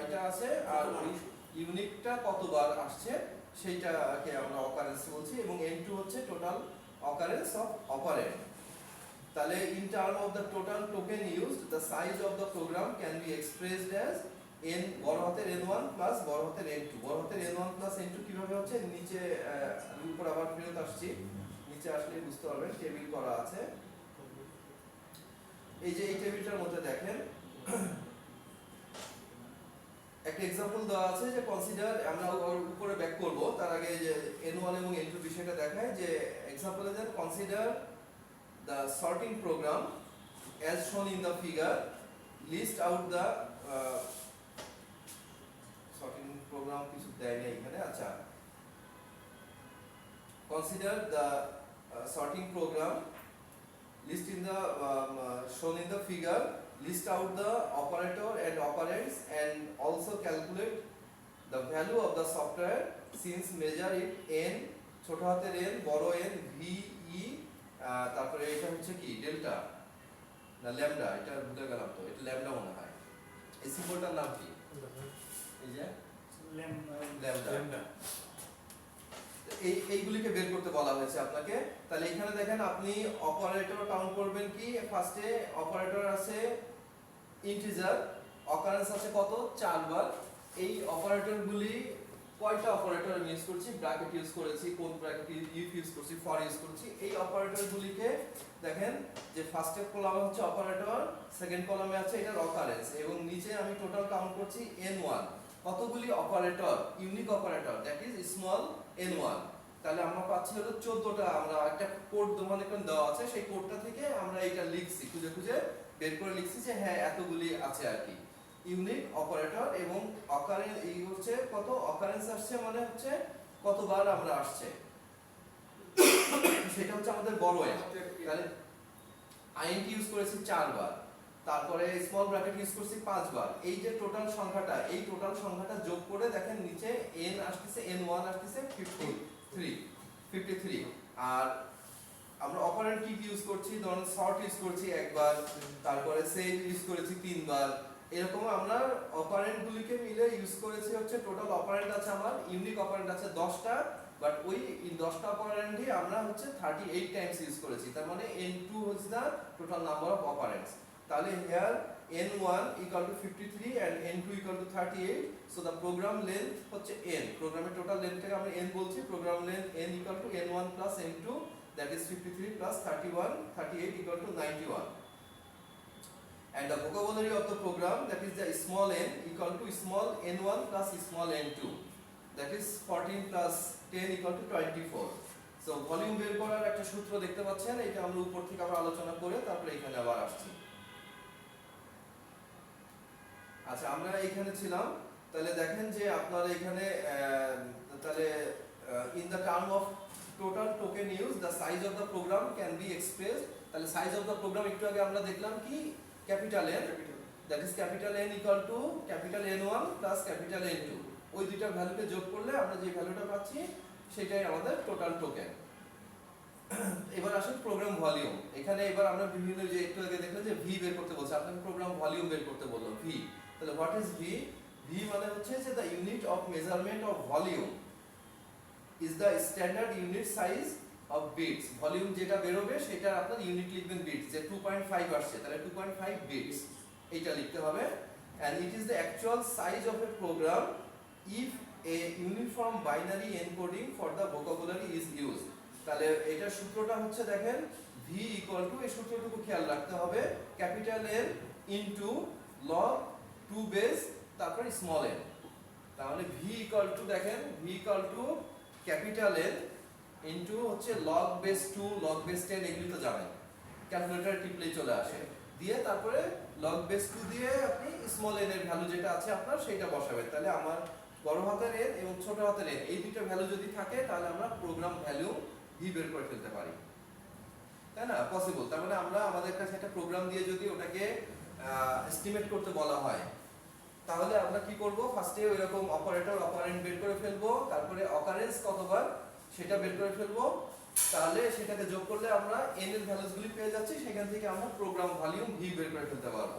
Speaker 1: এটা আছে আর ইউনিকটা কতবার আসছে সেইটাকে আমরা অকারেন্স বলছি, এবং n2 হচ্ছে টোটাল অকারেন্স অফ অপারেন্ট। তাহলে in term of the total token used, the size of the program can be expressed as n বড় হাতের n1 প্লাস বড় হাতের n2। বড় হাতের n1 প্লাস n2 কিভাবে হচ্ছে, নিচে উপর আবার ফেরত আসছি, নিচে আসলে বুঝতে পারবেন টেবিল করা আছে। এই যে এই টেবিলটার মধ্যে দেখেন একটা एग्जांपल দেওয়া আছে যে কনসিডার, আমরা উপরে ব্যাক করব তার আগে যে n1 এবং n2 বিষয়টা দেখায় যে example is consider the sorting program as shown in the figure, list out the sorting program কিছু দেয় না এখানে। আচ্ছা, consider the sorting program, list in the shown in the figure, list out the operator and operands, and also calculate the value of the software since measure it n ছোট হাতের n বড় n v e, তারপরে এটা হচ্ছে কি ডেল্টা না ল্যামডা, এটা ভুলে গেলাম তো, এটা ল্যামডা মনে হয়। এই সিম্বলটার নাম কি, এই যে ল্যামডা। এইগুলিকে বের করতে বলা হয়েছে আপনাকে। তাহলে এখানে দেখেন আপনি অপারেটর কাউন্ট করবেন কি, ফার্স্টে অপারেটর আছে ইন্টিজার, অকারেন্স আছে কত 4 বার। এই অপারেটরগুলি কয়টা অপারেটর আমি ইউজ করছি, ব্র্যাকেট ইউজ করেছি, কোন ব্র্যাকেট ইফ ইউজ করছি, ফর ইউজ করছি। এই অপারেটরগুলিকে দেখেন যে ফার্স্ট কলামে হচ্ছে অপারেটর, সেকেন্ড কলামে আছে এটার অকারেন্স, এবং নিচে আমি টোটাল কাউন্ট করছি n1 কতগুলি operator, unique operator, that is small n1। তাহলে আমরা পাচ্ছি হলো 14টা। আমরা একটা কোড তোমাদের এখানে দেওয়া আছে, সেই কোডটা থেকে আমরা এটা লিখছি, খুঁজে খুঁজে বের করে লিখছি যে হ্যাঁ এতগুলি আছে আর কি ইউনিক অপারেটর। এবং অকারেন্স এই হচ্ছে কত, অকারেন্স আসছে মানে হচ্ছে কতবার আমরা আসছে সেটা হচ্ছে আমাদের বড় n। তাহলে int ইউজ করেছি 4 বার, তারপরে স্মল ব্র্যাকেট ইউজ করছি 5 বার। এই যে টোটাল সংখ্যাটা, এই টোটাল সংখ্যাটা যোগ করে দেখেন নিচে n আসছে, n1 আসছে 53। আর আমরা অপারেন্ট কি ইউজ করছি, ধরুন সর্ট ইউজ করছি একবার, তারপরে সেভ ইউজ করেছি 3 বার। এরকম আমরা অপারেন্ট গুলিকে মিলে ইউজ করেছি হচ্ছে টোটাল অপারেন্ট আছে আমার, ইউনিক অপারেন্ট আছে 10টা, বাট ওই 10টা অপারেন্টই আমরা হচ্ছে 38 টাইমস ইউজ করেছি। তার মানে n2 হচ্ছে দা টোটাল নাম্বার অফ অপারেন্টস। তাহলে here n1 equal to 53 and n2 equal to 38, so the program length হচ্ছে n, প্রোগ্রামের টোটাল লেন্থটাকে আমরা n বলছি, program length n equal to n1 plus n2, that is 53 plus 38 equal to 91. And the vocabulary of the program, that is the small n equal to small n1 plus small n2, that is 14 plus 10 equal to 24. So volume বের করার একটা সূত্র দেখতে পাচ্ছেন, এটা আমরা উপর থেকে আবার আলোচনা করে তারপরে এখানে আবার আসছি। আচ্ছা, আমরা এখানে ছিলাম। তাহলে দেখেন যে আপনারা এখানে তাহলে in the term of total token use, the size of the program can be expressed. তাহলে সাইজ অফ দ্য প্রোগ্রাম একটু আগে আমরা দেখলাম কি, capital N, that is capital N equal to capital N1 plus capital N2। ওই দুইটার ভ্যালুকে যোগ করলে আমরা যে ভ্যালুটা পাচ্ছি সেটাই আমাদের টোটাল টোকেন। এবার আসুন প্রোগ্রাম ভলিউম। এখানে এবার আমরা বিভিন্ন যে একটু আগে দেখলাম যে ভি বের করতে বলছে, আপনাকে প্রোগ্রাম ভলিউম বের করতে বললো ভি। তাহলে হোয়াট ইজ ভি? ভি মানে হচ্ছে যে the unit of measurement of volume is the standard unit size of bits. Volume যেটা বেরোবে সেটা আপনার ইউনিট লিখবেন বিটস, যে 2.5 আসছে তাহলে 2.5 বিটস এইটা লিখতে হবে। and it is the actual size of a program if a uniform binary encoding for the vocabulary is used. তাহলে এটার সূত্রটা হচ্ছে দেখেন v ইকুয়াল টু, এই সূত্রটুকু খেয়াল রাখতে হবে, capital L into log 2 base তারপর স্মল n। তাহলে v ইকুয়াল টু দেখেন v equal to capital L into হচ্ছে লগ বেস 2 লগ বেস 10, এগুলি তো জানেন, ক্যালকুলেটর টিপলেই চলে আসে, দিয়ে তারপরে লগ বেস 2 দিয়ে আপনি স্মল n এর ভ্যালু যেটা আছে আপনার সেটা বসাবেন। তাহলে আমার বড় হাতের n এবং ছোট হাতের n এই দুটো ভ্যালু যদি থাকে তাহলে আমরা প্রোগ্রাম ভ্যালু v বের করে ফেলতে পারি, তাই না? পসিবল। তার মানে আমরা আমাদের কাছে একটা প্রোগ্রাম দিয়ে যদি ওটাকে এস্টিমেট করতে বলা হয় তাহলে আমরা কি করব, ফার্স্টে ওইরকম অপারেটর অপারেন্ড বের করে ফেলবো, তারপরে অকারেন্স কতবার সেটা বের করে ফেলবো, তাহলে সেটাকে যোগ করলে আমরা n এর ভ্যালুসগুলি পেয়ে যাচ্ছি, সেখান থেকে আমরা প্রোগ্রাম ভলিউম v বের করে ফেলতে পারবো।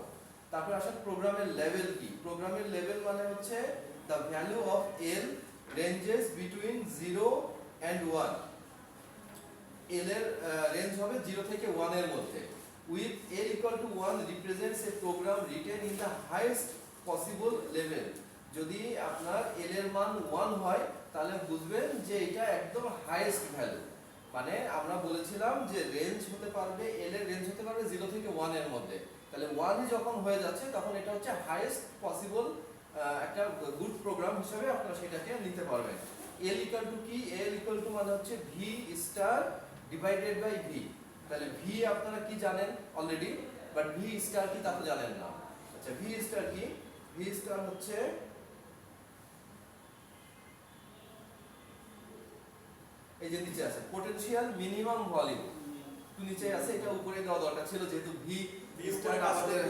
Speaker 1: তারপর আসলে প্রোগ্রামের লেভেল কি, প্রোগ্রামের লেভেল মানে হচ্ছে the value of L ranges between 0 and 1, L এর রেঞ্জ হবে 0 থেকে 1 এর মধ্যে, with L equal to 1 represents a program written in the highest possible level। যদি আপনার L এর মান 1 হয় তাহলে বুঝবেন যে এটা একদম হাইয়েস্ট ভ্যালু, মানে আমরা বলেছিলাম যে রেঞ্জ হতে পারবে, L এর রেঞ্জ হতে পারবে 0 থেকে 1 এর মধ্যে, তাহলে 1 যখন হয়ে যাচ্ছে তখন এটা হচ্ছে হাইয়েস্ট পসিবল একটা গুড প্রোগ্রাম হিসেবে আপনারা সেটাকে নিতে পারবেন। L ইকুয়াল টু কি, L ইকুয়াল টু মানে হচ্ছে V star divided by V। তাহলে V আপনারা কি জানেন অলরেডি, বাট V স্টার কি তা তো জানেন না। আচ্ছা V স্টার কি, V স্টার হচ্ছে এই যে নিচে আছে পোটেনশিয়াল মিনিমাম ভলিউম, একটু নিচে আছে, এটা উপরে দেওয়া দরকার ছিল যেহেতু V স্টার আমাদের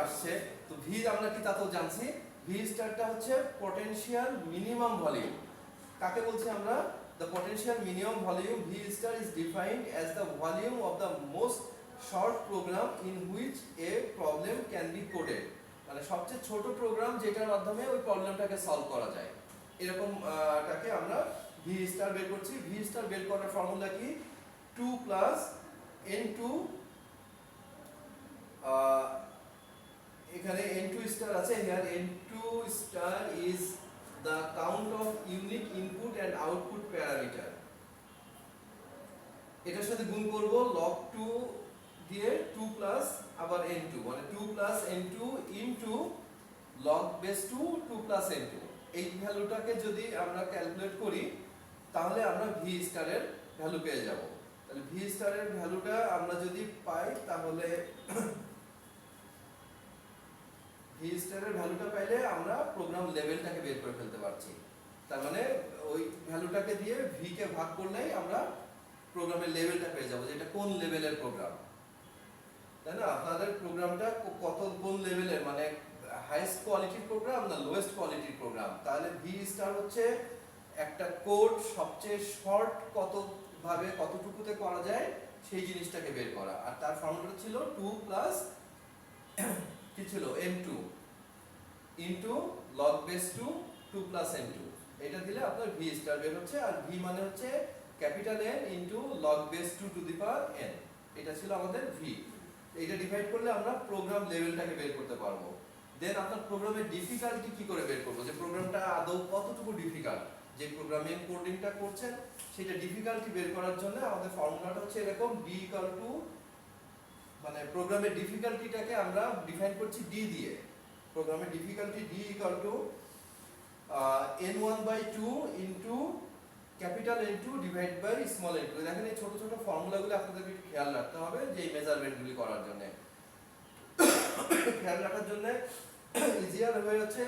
Speaker 1: আসছে, তো V আমরা কি তা তো জানছি, V স্টারটা হচ্ছে পোটেনশিয়াল মিনিমাম ভলিউম। কাকে বলছি আমরা, the potential minimum volume V star is defined as the volume of the most short program in which a problem can be coded, মানে সবচেয়ে ছোট প্রোগ্রাম যেটার মাধ্যমে ওই প্রবলেমটাকে সলভ করা যায়, এরকম টাকে আমরা V স্টার বের করছি। V স্টার বের করার ফর্মুলা কি, 2 প্লাস n2, এখানে n2 স্টার আছে, here n2 star is the count of unique input and output parameter, এটার সাথে গুণ করব log 2 দিয়ে 2 প্লাস আবার n2, মানে 2 plus n2 into log base 2 2 plus n2, এই ভ্যালুটাকে যদি আমরা ক্যালকুলেট করি তাহলে আমরা v স্টারের ভ্যালু পেয়ে যাব। তাহলে v স্টারের ভ্যালুটা আমরা যদি পাই তাহলে v স্টারের ভ্যালুটা পাইলে আমরা প্রোগ্রাম লেভেলটাকে বের করে ফেলতে পারছি। তার মানে ওই ভ্যালুটাকে দিয়ে v কে ভাগ করলেই আমরা প্রোগ্রামের লেভেলটা পেয়ে যাব, যে এটা কোন লেভেলের প্রোগ্রাম, তাই না? আপনাদের প্রোগ্রামটা কত কোন লেভেলের, মানে হাইয়েস্ট কোয়ালিটির প্রোগ্রাম না লোয়েস্ট কোয়ালিটির প্রোগ্রাম। তাহলে v স্টার হচ্ছে একটা কোড সবচেয়ে শর্ট কত ভাবে কতটুকুতে করা যায় সেই জিনিসটাকে বের করা, আর তার ফর্মুলা ছিল 2 প্লাস কি ছিল n2 into log base 2 2 plus n2, এটা দিলে আপনার v স্টার বের হচ্ছে। আর v মানে হচ্ছে capital N into log base 2 to the power n, এটা ছিল আমাদের v। এটা ডিভাইড করলে আমরা প্রোগ্রাম লেভেলটাকে বের করতে পারবো। দেন আপনার প্রোগ্রামের ডিফিকাল্টি কি করে বের করব, যে প্রোগ্রামটা আদৌ কতটুকু ডিফিকাল্ট, যে প্রোগ্রামিং কোডিংটা করছেন সেটা ডিফিকাল্টি বের করার জন্য আমাদের ফর্মুলাটা হচ্ছে এরকম, d ইকুয়াল টু, মানে প্রোগ্রামের ডিফিকাল্টিটাকে আমরা ডিফাইন করছি d দিয়ে, প্রোগ্রামের difficulty d equal to n1/2 into capital N2 divide by small n2। দেখেন এই ছোট ছোট ফর্মুলাগুলো আপনাদেরকে খেয়াল রাখতে হবে যে এই মেজারমেন্টগুলি করার জন্য, খেয়াল রাখার জন্য ইজিয়ার হয়ে হচ্ছে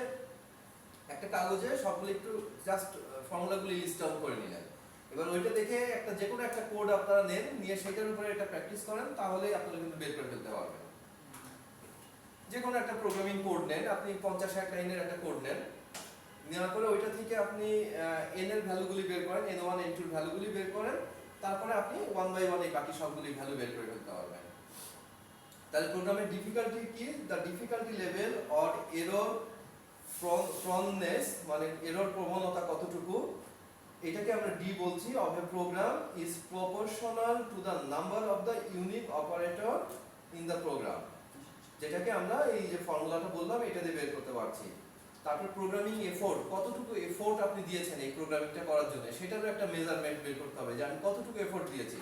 Speaker 1: একটা কাগজে সবগুলো একটু জাস্ট ফর্মুলাগুলি লিস্ট ডাউন করে নিলেন, এবার ওইটা দেখে একটা যে কোনো একটা কোড আপনারা নেন, নিয়ে সেটার উপরে এটা প্র্যাকটিস করেন, তাহলেই আপনারা কিন্তু বের করে ফেলতে পারবেন। যে কোনো একটা প্রোগ্রামিং কোড নেন, আপনি 50-60 লাইনের একটা কোড নেন, নেওয়ার পরে ওইটা থেকে আপনি n এর ভ্যালুগুলি বের করেন, n1 n2 এর ভ্যালুগুলি বের করেন, তারপরে আপনি 1 বাই 1 এই বাকি সবগুলি ভ্যালু বের করে ফেলতে পারবেন। তাহলে প্রোগ্রামের ডিফিকাল্টি কি, the difficulty level or error proneness, মানে এরর প্রবণতা কতটুকু, এটাকে আমরা d বলছি, of a program is proportional to the number of the unique operator in the program, যেটাকে আমরা এই যে ফর্মুলাটা বললাম এটা দিয়ে বের করতে পারছি। তারপর প্রোগ্রামিং এফোর্ট, কতটুকু এফোর্ট আপনি দিয়েছেন এই প্রোগ্রামিংটা করার জন্য, সেটারও একটা মেজারমেন্ট বের করতে হবে যে আমি কতটুকু এফোর্ট দিয়েছি।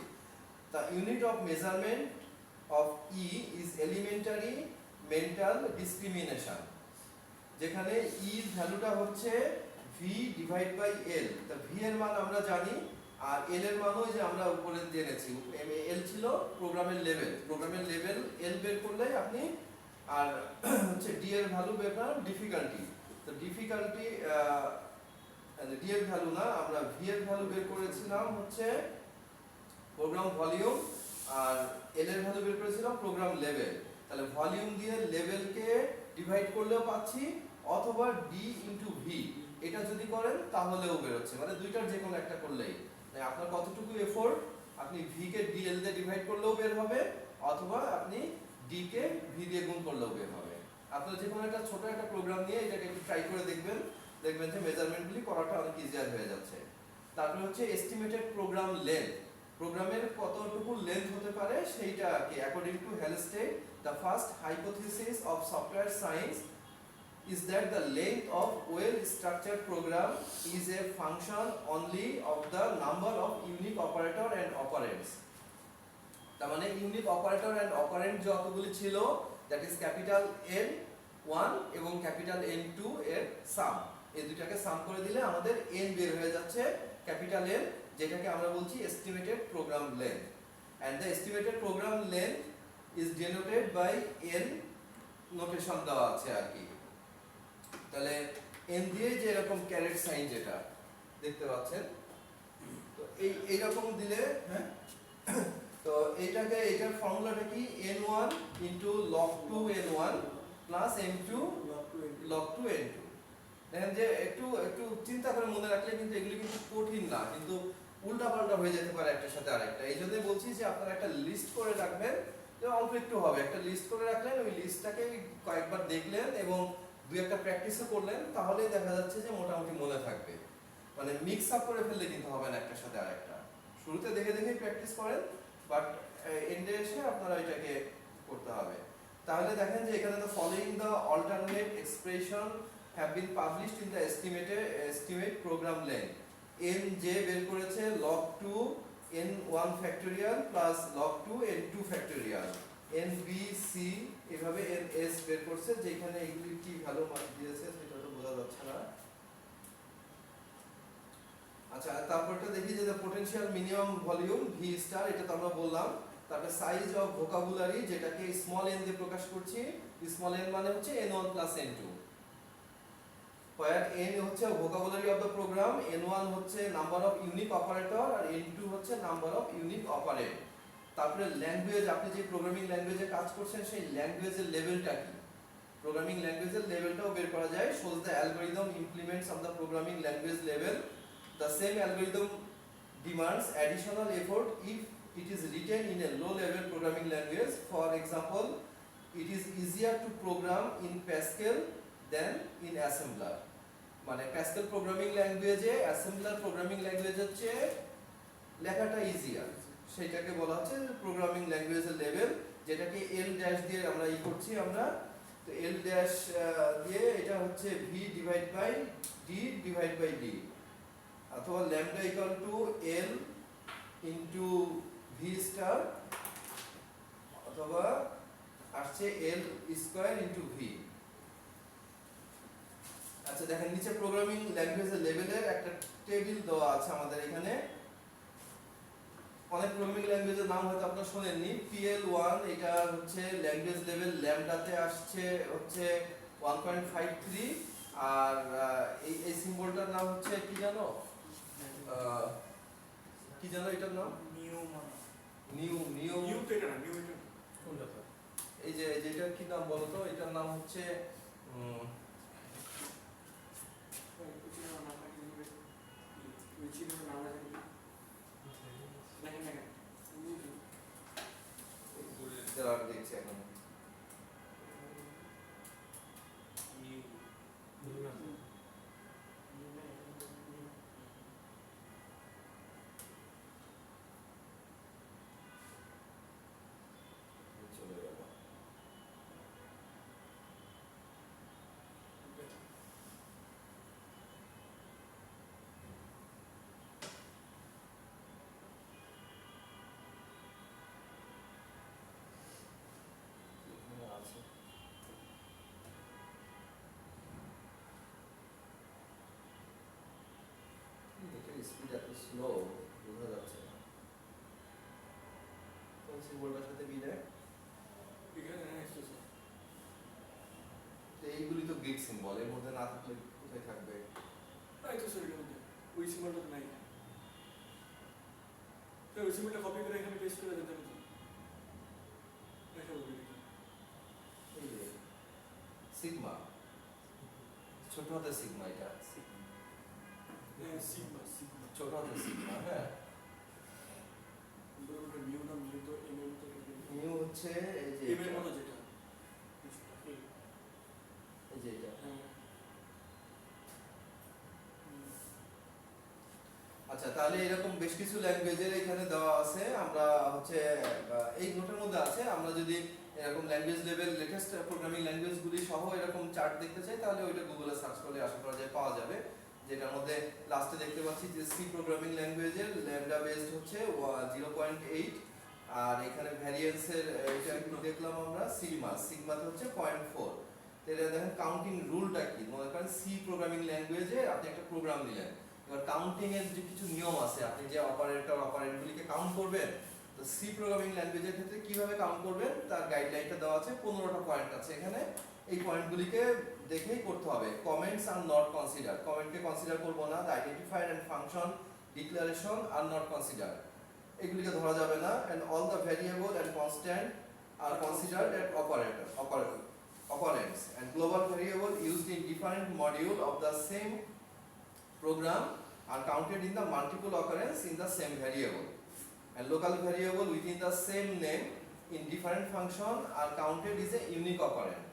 Speaker 1: The unit of measurement of E is elementary mental discrimination, যেখানে ই ভ্যালুটা হচ্ছে ভি ডিভাইড বাই এল। তা ভি এর মান আমরা জানি, আর এল এর মানও যে আমরা উপরে জেনেছি, এল ছিল প্রোগ্রামের লেভেল, প্রোগ্রামের লেভেল এল বের করলে আপনি, আর হচ্ছে ডি এর ভ্যালু বের করার ডিফিকাল্টি। তো ডিফিকাল্টি ডি এর ভ্যালু না, আমরা ভি এর ভ্যালু বের করেছিলাম হচ্ছে প্রোগ্রাম ভলিউম, আর এল এর ভ্যালু বের করেছিলাম প্রোগ্রাম লেভেল। তাহলে ভলিউম দিয়ে লেভেলকে ডিভাইড করলেও পাচ্ছি, অথবা ডি ইনটু ভি এটা যদি করেন তাহলেও বেরোচ্ছে, মানে দুইটার যে কোনো একটা করলেই আপনার কতটুকু এফোর্ট, আপনি ভি কে ডি এল দিয়ে ডিভাইড করলেও বের হবে, অথবা আপনি ডি কে ভি দিয়ে গুণ করলেও বের হবে। আপনার যে কোনো একটা ছোট একটা প্রোগ্রাম নিয়ে এটাকে একটু ট্রাই করে দেখবেন, দেখবেন যে মেজারমেন্টগুলি করাটা অনেক ইজিয়ার হয়ে যাচ্ছে। তারপরে হচ্ছে এস্টিমেটেড প্রোগ্রাম লেন্থ, প্রোগ্রামের কতটুকু লেন্থ হতে পারে সেইটা কি, according to Halstead the first hypothesis of software science is that the length of well-structured program is a function only of the number of unique operator and operands. তার মানে ইউনিক অপারেটর এন্ড অপারেন্ড যতগুলি ছিল, দ্যাট ইজ ক্যাপিটাল N1 এবং ক্যাপিটাল N2 এর সাম, এই দুটাকে সাম করে দিলে আমাদের n বের হয়ে যাচ্ছে, ক্যাপিটাল N, যেটাকে আমরা বলছি estimated program length, and the estimated program length is denoted by n notation দেওয়া আছে আর কি। তাহলে n দিয়ে যে এরকম ক্যারেট সাইন যেটা দেখতে পাচ্ছেন, তো এই রকম দিলে, হ্যাঁ, তো এইটাকে, এটার ফর্মুলাটা কি, n1 log 2 n1 plus m2 log 2 n2। দেখেন যে একটু একটু চিন্তা করে মনে রাখলে কিন্তু এগুলি কিন্তু কঠিন না, কিন্তু উল্টাপাল্টা হয়ে যেতে পারে একটার সাথে আরেকটা। এই জন্যই বলছি যে আপনারা একটা লিস্ট করে রাখবেন, অল্প একটু হবে, একটা লিস্ট করে রাখলেন, ওই লিস্টটাকে কয়েকবার দেখলেন এবং দুই একটা প্র্যাকটিসও করলেন, তাহলেই দেখা যাচ্ছে যে মোটামুটি মনে থাকবে। মানে মিক্স আপ করে ফেললে কিন্তু হবে না একটার সাথে আরেকটা, শুরুতে দেখে দেখে প্র্যাকটিস করেন, বাট এন্ডে এসে আপনারা এটাকে করতে হবে। তাহলে দেখেন যে এখানে, the following the alternate expression have been published in the estimate program length। n যে বের করেছে log 2 n1 factorial plus log 2 n2 factorial, n b c এভাবে n s বের করছে, যেখানে এগুলি কি ভ্যালু মান দিয়েছে সেটা তো বোঝা যাচ্ছে না। আচ্ছা, তারপরটা দেখি যে potential minimum volume V star, এটা তো আমরা বললাম। তারপরে সাইজ অফ ভোকাবুলারি, যেটাকে স্মল n দিয়ে প্রকাশ করছি, স্মল n মানে হচ্ছে n1 plus n2, where n হচ্ছে vocabulary of the program, n1 হচ্ছে নাম্বার অফ ইউনিক অপারেটর, আর n2 হচ্ছে নাম্বার অফ ইউনিক অপারেন্ড। তারপরে ল্যাঙ্গুয়েজ, আপনি যে প্রোগ্রামিং ল্যাঙ্গুয়েজে কাজ করছেন সেই ল্যাঙ্গুয়েজের লেভেলটা কি, প্রোগ্রামিং ল্যাঙ্গুয়েজের লেভেলটাও বের করা যায়। shows the algorithm implements on the programming language level, the same algorithm demands additional effort if it is written in a low level programming language. For example, it is easier to program in Pascal than in assembler। মানে প্যাসকেল প্রোগ্রামিং ল্যাঙ্গুয়েজে অ্যাসেম্বলার প্রোগ্রামিং ল্যাঙ্গুয়েজের চেয়ে লেখাটা ইজিয়ার, সেটাকে বলা হচ্ছে প্রোগ্রামিং ল্যাঙ্গুয়েজের লেভেল, যেটাকে এল ড্যাশ দিয়ে আমরা করছি আমরা। তো এল ড্যাশ দিয়ে এটা হচ্ছে ভি ডিভাইড বাই ডি, অথবা lambda equal to L into V star, অথবা আসছে এল স্কয়ার ইনটু ভি। আচ্ছা, দেখেন নিচে প্রোগ্রামিং ল্যাঙ্গুয়েজের লেভেলের একটা টেবিল দেওয়া আছে আমাদের এখানে। অনেক প্রোগ্রামিং ল্যাঙ্গুয়েজের নাম হয়তো আপনারা শুনেননি। PL1 এটা হচ্ছে ল্যাঙ্গুয়েজ লেভেল, ল্যামডাতে আসছে হচ্ছে 1.53, আর এই সিম্বলটার নাম হচ্ছে কি জানো, কি জানো এটার নাম, নিউ এই যে যেটার কি নাম বলো তো, এটার নাম হচ্ছে দেখছি এখন চলে গেল। গ্রিক সিম্বল, এর মধ্যে না থাকলে কোথায় থাকবে?
Speaker 2: নাই তো স্যার এর মধ্যে ওই সিম্বলটা নাই। তো ওই সিম্বলটা কপি করে এখানে পেস্ট করে দিতে হবে। দেখা হবে দেখি।
Speaker 1: এই যে সিগমা, ছোট হাতের সিগমা, এটা
Speaker 2: সিগমা সিগমা
Speaker 1: ছোট হাতের সিগমা। হ্যাঁ,
Speaker 2: ওটা মিউ না, মিউ তো এম এর মতো
Speaker 1: মিউ হচ্ছে এই যে
Speaker 2: এম এর
Speaker 1: এটা,
Speaker 2: মতো যেটা
Speaker 1: এই যে এটা। আচ্ছা, তাহলে এরকম বেশ কিছু ল্যাঙ্গুয়েজের এখানে দেওয়া আছে। আমরা হচ্ছে এই নোটের মধ্যে আছে, আমরা যদি এরকম ল্যাঙ্গুয়েজ লেভেল লেটেস্ট প্রোগ্রামিং ল্যাঙ্গুয়েজগুলি সহ এরকম চার্ট দেখতে চাই, তাহলে ওইটা গুগলে সার্চ করলে আশা করা যায় পাওয়া যাবে। যেটার মধ্যে লাস্টে দেখতে পাচ্ছি যে সি প্রোগ্রামিং ল্যাঙ্গুয়েজের ল্যামডা বেসড হচ্ছে 0.8, আর এখানে ভ্যারিয়েন্সের এটা কি দেখলাম আমরা, সিগমাতে হচ্ছে 0.4। তাহলে দেখেন কাউন্টিং রুলটা কি। মনে করেন সি প্রোগ্রামিং ল্যাঙ্গুয়েজে আপনি একটা প্রোগ্রাম দিলেন, এবার কাউন্টিং এর যে কিছু নিয়ম আছে, আপনি যে অপারেন্ডগুলিকে কাউন্ট করবেন, তো সি প্রোগ্রামিং ল্যাঙ্গুয়েজের ক্ষেত্রে কিভাবে কাউন্ট করবেন তার গাইডলাইনটা দেওয়া আছে। 15টা পয়েন্ট আছে এখানে, এই পয়েন্টগুলিকে দেখেই করতে হবে। কমেন্টস আর নট কনসিডার, কমেন্টকে কনসিডার করব না। The identifier and function declaration are not consider, এগুলিকে ধরা যাবে না। And all the variable and constant are considered at operands, and global variable used in different module of the same program are counted in the multiple occurrence in the same variable, and local variable within the same name in different function are counted as a unique operand.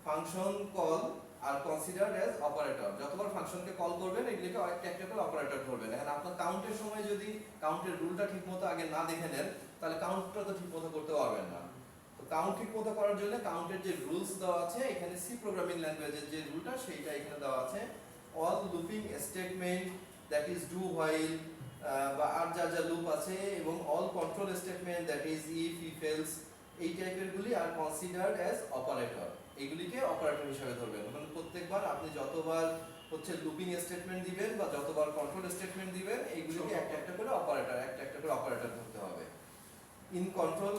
Speaker 1: Function call are considered as operator, যতবার ফাংশনকে কল করবেন এগুলিকে একটা একটা করে অপারেটর ধরবেন। এখন আপনার কাউন্টের সময় যদি কাউন্টের রুলটা ঠিকমতো আগে না দেখে নেন, তাহলে কাউন্টটা তো ঠিকমতো করতে পারবেন না। তো কাউন্ট ঠিকমতো করার জন্য কাউন্টের যে রুলস দেওয়া আছে এখানে, সি প্রোগ্রামিং ল্যাঙ্গুয়েজের যে রুলটা সেইটা এখানে দেওয়া আছে। All looping statement, that is do while বা আর যা যা লুপ আছে, এবং all control statement, that is if else, এই টাইপের গুলি আর কনসিডারড অ্যাজ অপারেটর, এগুলিকে অপারেটর হিসেবে ধরবেন। মানে প্রত্যেকবার আপনি যতবার হচ্ছে লুপিং স্টেটমেন্ট দিবেন বা যতবার কন্ট্রোল স্টেটমেন্ট দিবেন, এইগুলিকে একটা একটা করে অপারেটর, একটা একটা করে অপারেটর ধরতে হবে। In control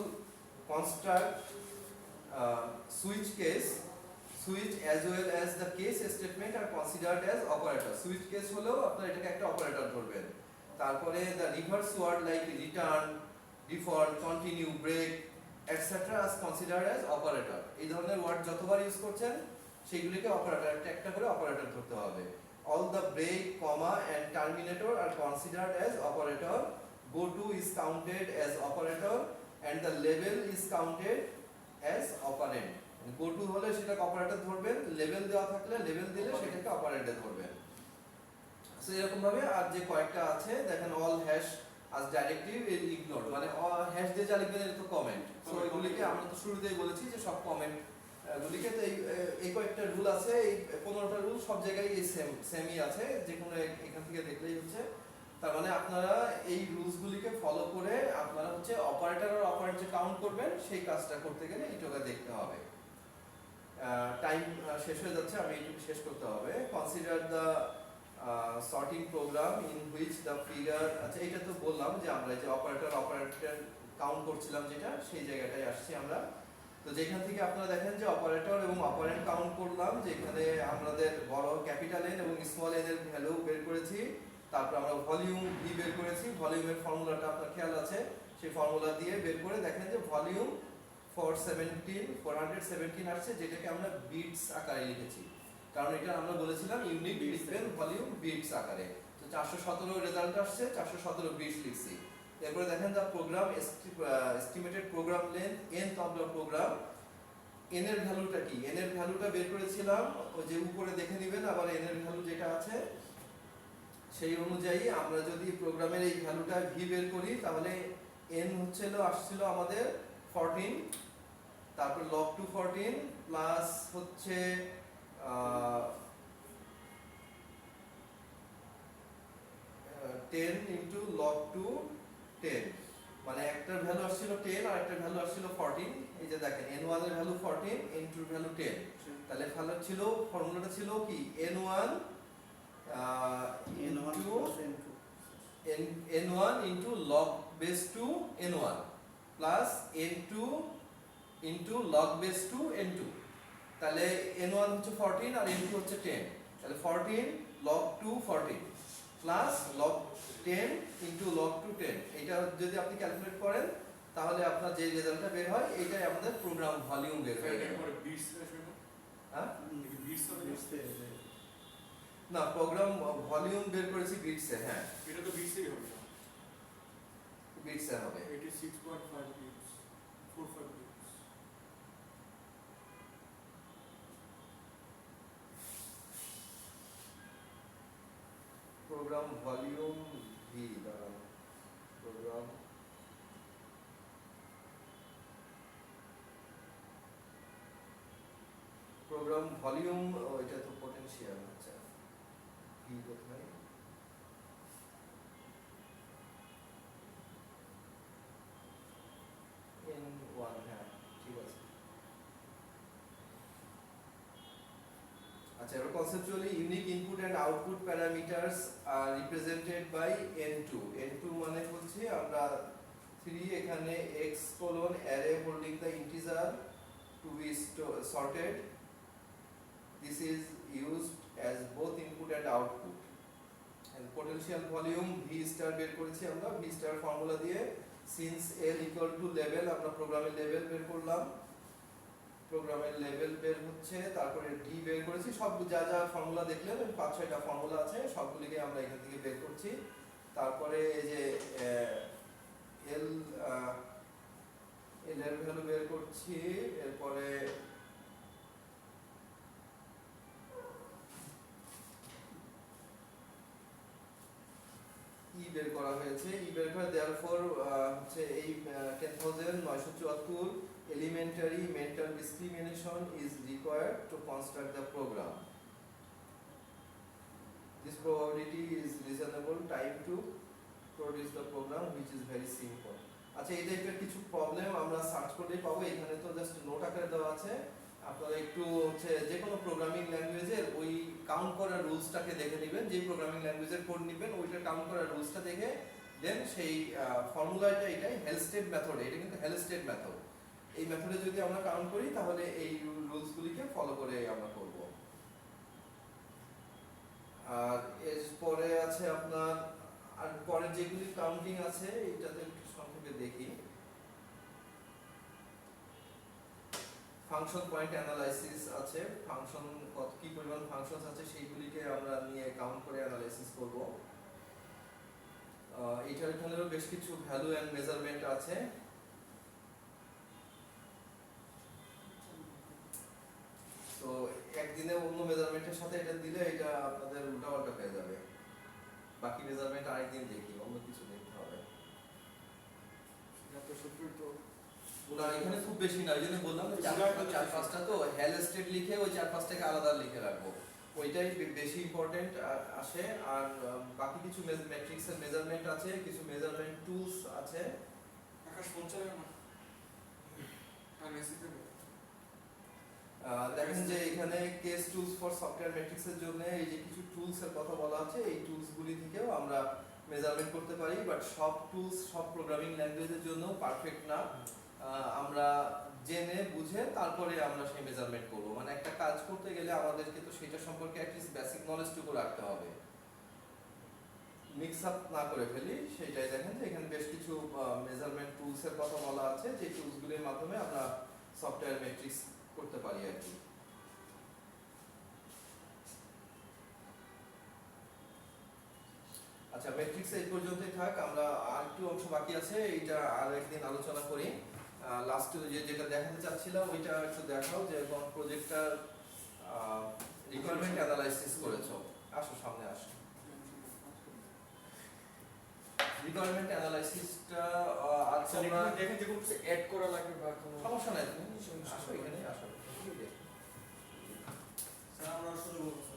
Speaker 1: construct switch case, switch as well as the case statement are considered as operator. Switch case হলেও আপনারা এটাকে একটা অপারেটর ধরবেন। তারপরে the reverse word like return, default, continue, break, etc. is considered as operator. এই ধরনের ওয়ার্ড যতবার ইউজ করছেন সেগুলিকে অপারেটর, একটা একটা করে অপারেটর ধরতে হবে। All the break, comma and terminator are considered as operator. Go to is counted as operator and the label is counted as operand. Go to হলে সেটাকে অপারেটর ধরবেন, লেভেল দেওয়া থাকলে লেভেল দিলে সেটাকে অপারেটর ধরবেন। সো এরকম ভাবে আর যে কয়েকটা আছে দেখেন, all hash as directive is ignored, মানে হ্যাশ দিয়ে যা লিখবেন এটা তো কমেন্ট। সো এগুলিকে আমরা তো শুরুতেই বলেছি যে সব কমেন্ট গুলিকে, তো এই কয়েকটা রুল আছে, এই 15টা রুল সব জায়গায় এই সেমই আছে, যে কোনো এখান থেকে দেখলেই হচ্ছে। তার মানে আপনারা এই রুলস গুলিকে ফলো করে আপনারা হচ্ছে অপারেটর আর অপারেন্ড যে কাউন্ট করবেন সেই কাজটা করতে গেলে এইটাকে দেখতে হবে। টাইম শেষ হয়ে যাচ্ছে, আমি এইটুকু শেষ করতে হবে। Consider the sorting program in which the figure, আচ্ছা এটা তো বললাম যে আমরা যে অপারেটর কাউন্ট করছিলাম যেটা, সেই জায়গাটায় আসছি আমরা। তো যেখান থেকে আপনারা দেখেন যে অপারেটর এবং অপারেন্ড কাউন্ট করলাম, যেখানে আমাদের বড় ক্যাপিটাল এন এবং স্মল এন এর ভ্যালু বের করেছি। তারপর আমরা ভলিউম ভি বের করেছি, ভলিউমের ফর্মুলাটা আপনার খেয়াল আছে, সেই ফর্মুলা দিয়ে বের করে দেখেন যে ভলিউম 417 আসছে, যেটাকে আমরা বিটস আকারে লিখেছি, কারণ এটা আমরা বলেছিলাম ইউনিট লিখবেন ভলিউম বিটস আকারে। তো 417 রেজাল্ট আসছে, 417 বিটস লিখছি। এরপরে দেখেন the program estimated program length nth of the program, n এর ভ্যালুটা কি, n এর ভ্যালুটা বের করেছিলাম ওই যে উপরে দেখে নেবেন। আবার n এর ভ্যালু যেটা আছে সেই অনুযায়ী আমরা যদি প্রোগ্রামের এই ভ্যালুটা ভি বের করি, তাহলে n আসছিল আমাদের 14, তারপর log to 14 প্লাস হচ্ছে 10 into log to 10, মানে একটার ভ্যালু আসছিল 10 আর একটার ভ্যালু আসছিল 14। এই যে দেখেন n1 এর ভ্যালু 14, n2 এর ভ্যালু 10, তাহলে ভ্যালু ছিল, ফর্মুলাটা ছিল কি n1 n1 into log base 2 n1 plus n2 into log base 2 n2, তাহলে n1 হচ্ছে 14 আর n2 হচ্ছে 10, তাহলে 14 log 2 14 plus log 10 into log 2 10, এটা যদি আপনি ক্যালকুলেট করেন তাহলে আপনার যে রেজাল্টটা বের হয় এটাই আমাদের প্রোগ্রাম ভলিউম বের হয়ে যাবে।
Speaker 2: এরপরে বিটস আসবে না?
Speaker 1: হ্যাঁ,
Speaker 2: বিটস হবে না?
Speaker 1: না প্রোগ্রাম ভলিউম বের করেছি বিটসে। হ্যাঁ,
Speaker 2: এটা তো বিটসেই হবে না।
Speaker 1: বিটসে হবে।
Speaker 2: 86.5 বিটস, 45 বিটস।
Speaker 1: প্রোগ্রাম ভলিউম ভি, দাঁড়ান, প্রোগ্রাম প্রোগ্রাম ভলিউম, এটা তো পটেনশিয়াল হচ্ছে ভি কোথায়, n1, হ্যাঁ ঠিক আছে। আচ্ছা, এবার conceptually unique input and output parameters আর রিপ্রেজেন্টেড বাই n2। n2 মানে হচ্ছে আমরা 3 এখানে x colon array holding the integer to be sorted. This is used as both input and output. And potential volume v star বের করেছি আমরা v star ফর্মুলা দিয়ে, since l equal to level আমরা প্রোগ্রামের লেভেল বের করলাম, প্রোগ্রামের লেভেল বের হচ্ছে, তারপরে ডি বের করেছি, সব যা যা ফর্মুলা দেখলেন 5-6টা ফর্মুলা আছে সবগুলিকে আমরা এখান থেকে বের করছি। তারপরে এই যে এল এর ভ্যালু বের করছি, এরপরে ই বের করা হয়েছে, ই বের করে দেওয়ার পর হচ্ছে এই 10,974 elementary mental discrimination is required to construct the program. This probability is reasonable time to produce the program which is very simple. আচ্ছা, এই টাইপের কিছু প্রবলেম আমরা সার্চ করলেই পাবো, এখানে তো জাস্ট নোট আকারে দেওয়া আছে, আপনারা একটু হচ্ছে যে কোনো প্রোগ্রামিং ল্যাঙ্গুয়েজের ওই কাউন্ট করার রুলসটাকে দেখে নেবেন, যে প্রোগ্রামিং ল্যাঙ্গুয়েজের কোড নেবেন ওইটা কাউন্ট করার রুলসটা দেখে দেন সেই ফর্মুলাটা, এটাই হেলস্টেড মেথড, এটা কিন্তু হেলস্টেড মেথড, এই মেথডে যদি আমরা কাউন্ট করি তাহলে এই রুলসগুলিকে ফলো করে আমরা করব। আর এরপরে আছে আপনার, আর পরে যেগুলি কাউন্টিং আছে এটাতে একটু সংক্ষেপে দেখি। ফাংশন পয়েন্ট অ্যানালাইসিস আছে, ফাংশন কত কি পরিমাণ ফাংশনস আছে সেইগুলিকে আমরা নিয়ে কাউন্ট করে অ্যানালাইসিস করব। এইটার এখানেও বেশ কিছু ভ্যালু এন্ড মেজারমেন্ট আছে। তো একদিনে অন্য মেজারমেন্টের সাথে এটা দিলে এটা আপনাদের উল্টাপাল্টা হয়ে যাবে, বাকি মেজারমেন্ট আরেকদিন দেখি, অন্য কিছু দেখতে হবে।
Speaker 2: এত সূত্র তো
Speaker 1: না, এখানে খুব বেশি না, ওই জন্য বললাম 4-5টা তো হেল স্টেট লিখে ওই 4-5টাকে আলাদা লিখে রাখবো, ওইটাই বেশি ইম্পর্টেন্ট আসে। আর বাকি কিছু ম্যাট্রিক্সের মেজারমেন্ট আছে, কিছু মেজারমেন্ট টুলস আছে।
Speaker 2: আকাশ পৌঁছাবে না আর মেসেজ দেবে।
Speaker 1: দেখেন যে এখানে কেস টুলস ফর সফটওয়্যার ম্যাট্রিক্সের জন্য এই যে কিছু টুলস এর কথা বলা আছে, এই টুলসগুলি থেকেও আমরা মেজারমেন্ট করতে পারি, বাট সব টুলস সব প্রোগ্রামিং ল্যাঙ্গুয়েজের জন্য পারফেক্ট না। আমরা জেনে বুঝে তারপরে আমরা সেই মেজারমেন্ট করব, মানে একটা কাজ করতে গেলে আমাদেরকে তো সেটা সম্পর্কে অ্যাটলিস্ট বেসিক নলেজটুকু রাখতে হবে, মিক্স আপ না করে ফেলি। সেটাই দেখেন যে এখানে বেশ কিছু মেজারমেন্ট টুলস এর কথা বলা আছে, যে টুলসগুলির মাধ্যমে আমরা সফটওয়্যার ম্যাট্রিক্স করতে পারি আর কি। আচ্ছা, ম্যাট্রিক্স এই পর্যন্তই থাক, আমরা আর একটু অংশ বাকি আছে, এইটা আর একদিন আলোচনা করি। লাস্ট যেটা দেখাতে চাচ্ছিলাম ওইটা একটু দেখাও, যে কোন প্রজেক্টটার রিকোয়ারমেন্ট অ্যানালাইসিস করেছো। আসো সামনে আসো। রিকোয়ারমেন্ট অ্যানালাইসিসটা আচ্ছা আমরা
Speaker 2: দেখেন যে কোনো কিছু অ্যাড করা লাগবে বা কোনো
Speaker 1: সমস্যা নাই, তুমি আসো এখানে আসো।
Speaker 2: স্যার আমরা শুরু করব।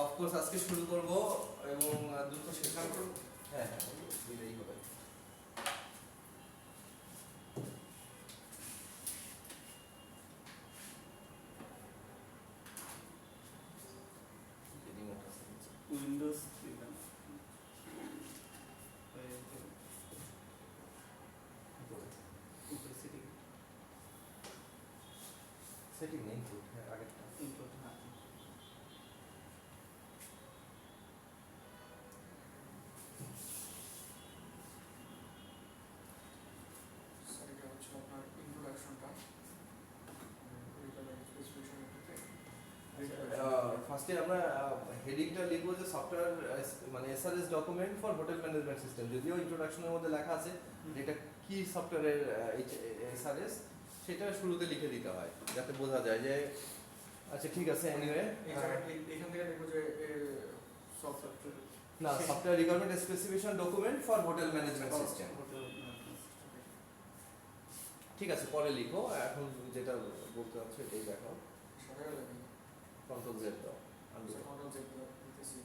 Speaker 1: অফকোর্স আজকে শুরু করব এবং দ্রুত শেষ করব। হ্যাঁ হ্যাঁ, দিলেই হবে।
Speaker 3: উইন্ডোজ
Speaker 1: সেটিং নেই ইনপুট, হ্যাঁ আগেরটা।
Speaker 3: ইনপুট, হ্যাঁ।
Speaker 2: স্যার এটা হচ্ছে আপনার ইন্ট্রোডাকশনটা রিকোয়ারমেন্ট স্পেসিফিকেশন
Speaker 1: ফার্স্টে আমরা হেডিংটা লিখবো যে সফটওয়্যার মানে SRS document for hotel management system, যদিও ইন্ট্রোডাকশনের মধ্যে লেখা আছে যে এটা কি সফটওয়্যারের এসআরএস, সেটা শুরুতে লিখে দিতে হয় যাতে বোঝা যায় যে আচ্ছা ঠিক আছে। এনিওয়ে
Speaker 2: এখান থেকে দেখবো যে সফটওয়্যার
Speaker 1: না, software requirement specification document for hotel management system. ঠিক আছে, পরে লিখো, এখন যেটা বলতে হচ্ছে এটাই দেখো।
Speaker 2: সবাই লাগে
Speaker 1: কন্ট্রোল জেড দাও।
Speaker 2: কন্ট্রোল চেক দিতেছি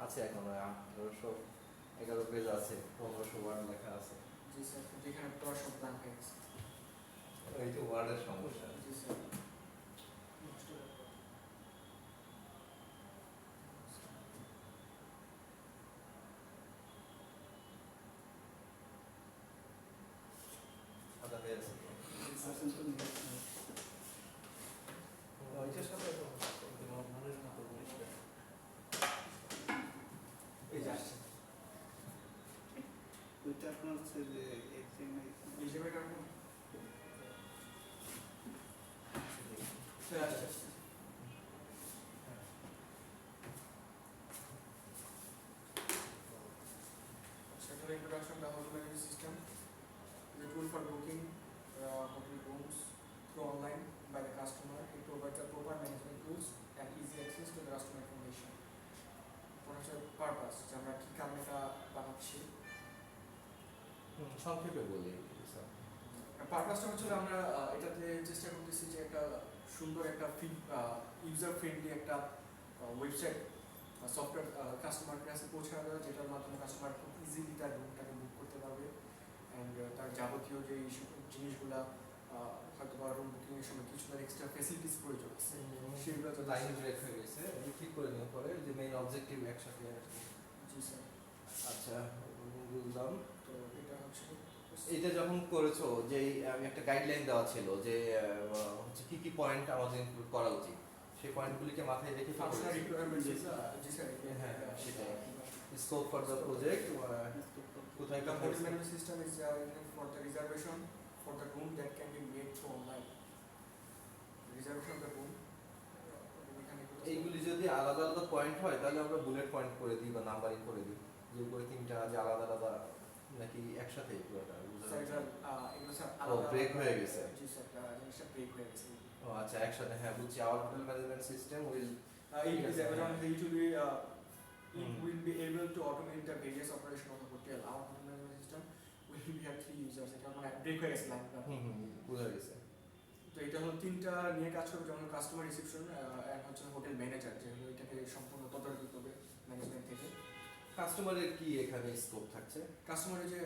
Speaker 1: আছে এখন 1811 পেজ আছে, 1500 ওয়ার্ড লেখা আছে।
Speaker 2: জি স্যার যেখানে পুরো সব ব্ল্যাঙ্ক হয়ে গেছে
Speaker 1: এই তো ওয়ার্ডের সমস্যা।
Speaker 2: জি স্যার
Speaker 1: আদা হয়ে আছে। ওইটার সাথে মানুষের মতো পরিষ্কার। এই যে আসছে।
Speaker 3: ওইটা আপনার হচ্ছে যে HTML
Speaker 2: হিসেবে কারণ সেটার ইন্ট্রোডাকশনটা হল management system the tool for booking hotel rooms through online by the customer. It provides the proper management tools and easy access to the customer information. What is the purpose? যে আমরা কি কারণে এটা বানাচ্ছি?
Speaker 1: সংক্ষেপে বলি স্যার।
Speaker 2: পারপাসটা হচ্ছে আমরা এটাতে চেষ্টা করতেছি যে একটা সুন্দর একটা ইউজার ফ্রেন্ডলি একটা ওয়েবসাইট সফটওয়্যার কাস্টমার কাছে পৌঁছানো দেওয়া, যেটার মাধ্যমে কাস্টমার খুব ইজিলি তার রুমটাকে বুক করতে পারবে অ্যান্ড তার যাবতীয় যে জিনিসগুলা হয়তো বা রুম বুকিংয়ের সময় কিছু তার এক্সট্রা ফেসিলিটিস প্রয়োজন আছে সেগুলো তো
Speaker 1: লাইন ব্রেক হয়ে গেছে, আমি ঠিক করে নেওয়ার পরে যে মেইন অবজেক্টিভ একসাথে আর কি।
Speaker 2: জি স্যার।
Speaker 1: আচ্ছা বুঝলাম।
Speaker 2: তো এটা হচ্ছে
Speaker 1: এটা যখন করেছো যে আমি একটা গাইডলাইন দেওয়া ছিল যে হচ্ছে কি কি পয়েন্ট আমাদের ইনক্লুড করা উচিত, সেই পয়েন্টগুলিকে মাথায় রেখে
Speaker 2: ফাংশনাল রিকোয়ারমেন্ট জি স্যার
Speaker 1: হ্যাঁ সেটাই। স্কোপ ফর দ্য প্রজেক্ট কোথায়
Speaker 2: The
Speaker 1: কোথায়
Speaker 2: hotel management system is for the reservation for the room that can be made through online. Reservation of the room.
Speaker 1: এইগুলি যদি আলাদা আলাদা পয়েন্ট হয় তাহলে আমরা বুলেট পয়েন্ট করে দিই বা নাম্বারিং করে দিই, যে উপরে তিনটা যে আলাদা আলাদা নাকি একসাথে পুরোটা
Speaker 2: স্যার এটা এগুলো স্যার
Speaker 1: ও ব্রেক হয়ে গেছে।
Speaker 2: জি স্যার জিনিসটা ব্রেক হয়ে গেছে।
Speaker 1: ও আচ্ছা একসাথে, হ্যাঁ বুঝছি। Hour hotel management system will
Speaker 2: It is it will be able to automate the various operation of the hotel. Our hotel management system will have 3 users. এটা মানে ব্রেক হয়ে গেছে লাইনটা।
Speaker 1: বুঝা গেছে।
Speaker 2: তো এটা হলো তিনটা নিয়ে কাজ করবে, যেমন কাস্টমার রিসেপশন এন্ড হচ্ছে হোটেল ম্যানেজার, যে হলো এটাকে সম্পূর্ণ তদারকি করবে ম্যানেজমেন্ট থেকে।
Speaker 1: কাস্টমারের কি এখানে স্কোপ থাকছে?
Speaker 2: কাস্টমারের যে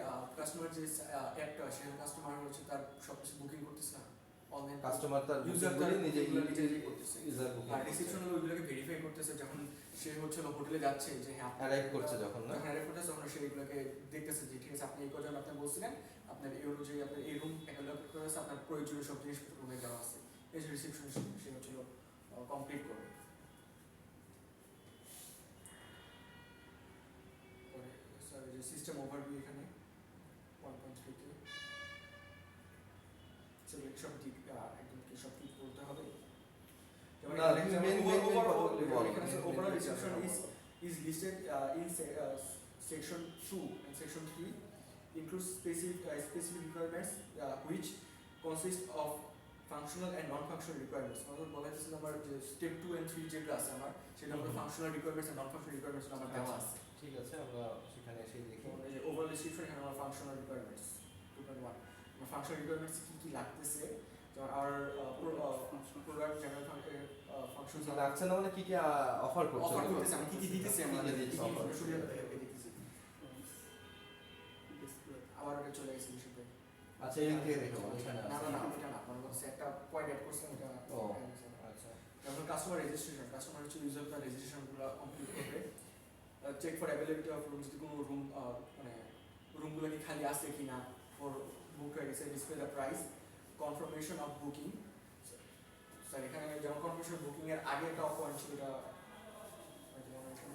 Speaker 2: অ্যাপটা সে কাস্টমার হচ্ছে তার সবকিছু বুকিং করতেছে না অনলাইন,
Speaker 1: কাস্টমার তার
Speaker 2: ইউজার তার
Speaker 1: নিজেই
Speaker 2: নিজেই করতেছে,
Speaker 1: ইউজার বুকিং
Speaker 2: আর রিসেপশন হলো ওইগুলোকে ভেরিফাই করতেছে যখন সে হচ্ছে হোটেলে যাচ্ছে, যে হ্যাঁ
Speaker 1: অ্যারাইভ করছে যখন না,
Speaker 2: যখন অ্যারাইভ করতেছে তখন সে এগুলোকে দেখতেছে যে ঠিক আছে আপনি এই কজন আপনি বলছিলেন আপনার এই অনুযায়ী আপনার এই রুম অ্যালোকেট করা আছে, আপনার প্রয়োজনীয় সব জিনিসপত্র রুমে দেওয়া আছে, এই যে রিসেপশন সে হচ্ছে কমপ্লিট করবে। পরে স্যার এই যে সিস্টেম ওভারভিউ এখানে 1.3 তে সেগুলো সব দিক একদম কি সব ঠিক বলতে হবে। যেমন
Speaker 1: না main
Speaker 2: overall reception is listed in section 2 and section 3 includes specific requirements which consist of functional and non-functional requirements. मतलब বলা হচ্ছে আমার যে স্টেপ 2 and 3 যেটা আছে আমার সেটা আমরা functional requirements and non functional requirements আমার দেওয়া আছে।
Speaker 1: ঠিক আছে, আমরা সেখানে এসে দেখি।
Speaker 2: এই যে ওভারঅল ডেসক্রিপশন এখানে আমার ফাংশনাল রিকোয়ারমেন্টস 2.1 আমার ফাংশনাল রিকোয়ারমেন্টস কি কি লাগতেছে, যেমন আর প্রোডাক্ট জেনারেল ফাংশনস
Speaker 1: লাগছে না মানে কি কি অফার করছে,
Speaker 2: অফার করতেছে আমি কি কি দিতেছি আমরা
Speaker 1: কি কি দিচ্ছি offer?
Speaker 2: সুবিধা দিতেছি। আবার ওটা চলে গেছে বিষয়টা।
Speaker 1: আচ্ছা এই লিংক থেকে দেখো এখানে
Speaker 2: না
Speaker 1: আছে।
Speaker 2: না না ওটা না, মানে হচ্ছে একটা পয়েন্ট অ্যাড করছিলাম এটা।
Speaker 1: ও আচ্ছা
Speaker 2: যেমন কাস্টমার রেজিস্ট্রেশন, কাস্টমার হচ্ছে ইউজার তার রেজিস্ট্রেশনগুলো কমপ্লিট করবে, check for availability of room, যদি কোনো রুম মানে রুমগুলো কি খালি আছে কিনা, ফর বুক হয়ে গেছে, display the price, confirmation of booking, sir এখানে যেমন কনফার্মেশন বুকিং এর আগে একটা পয়েন্ট ছিল,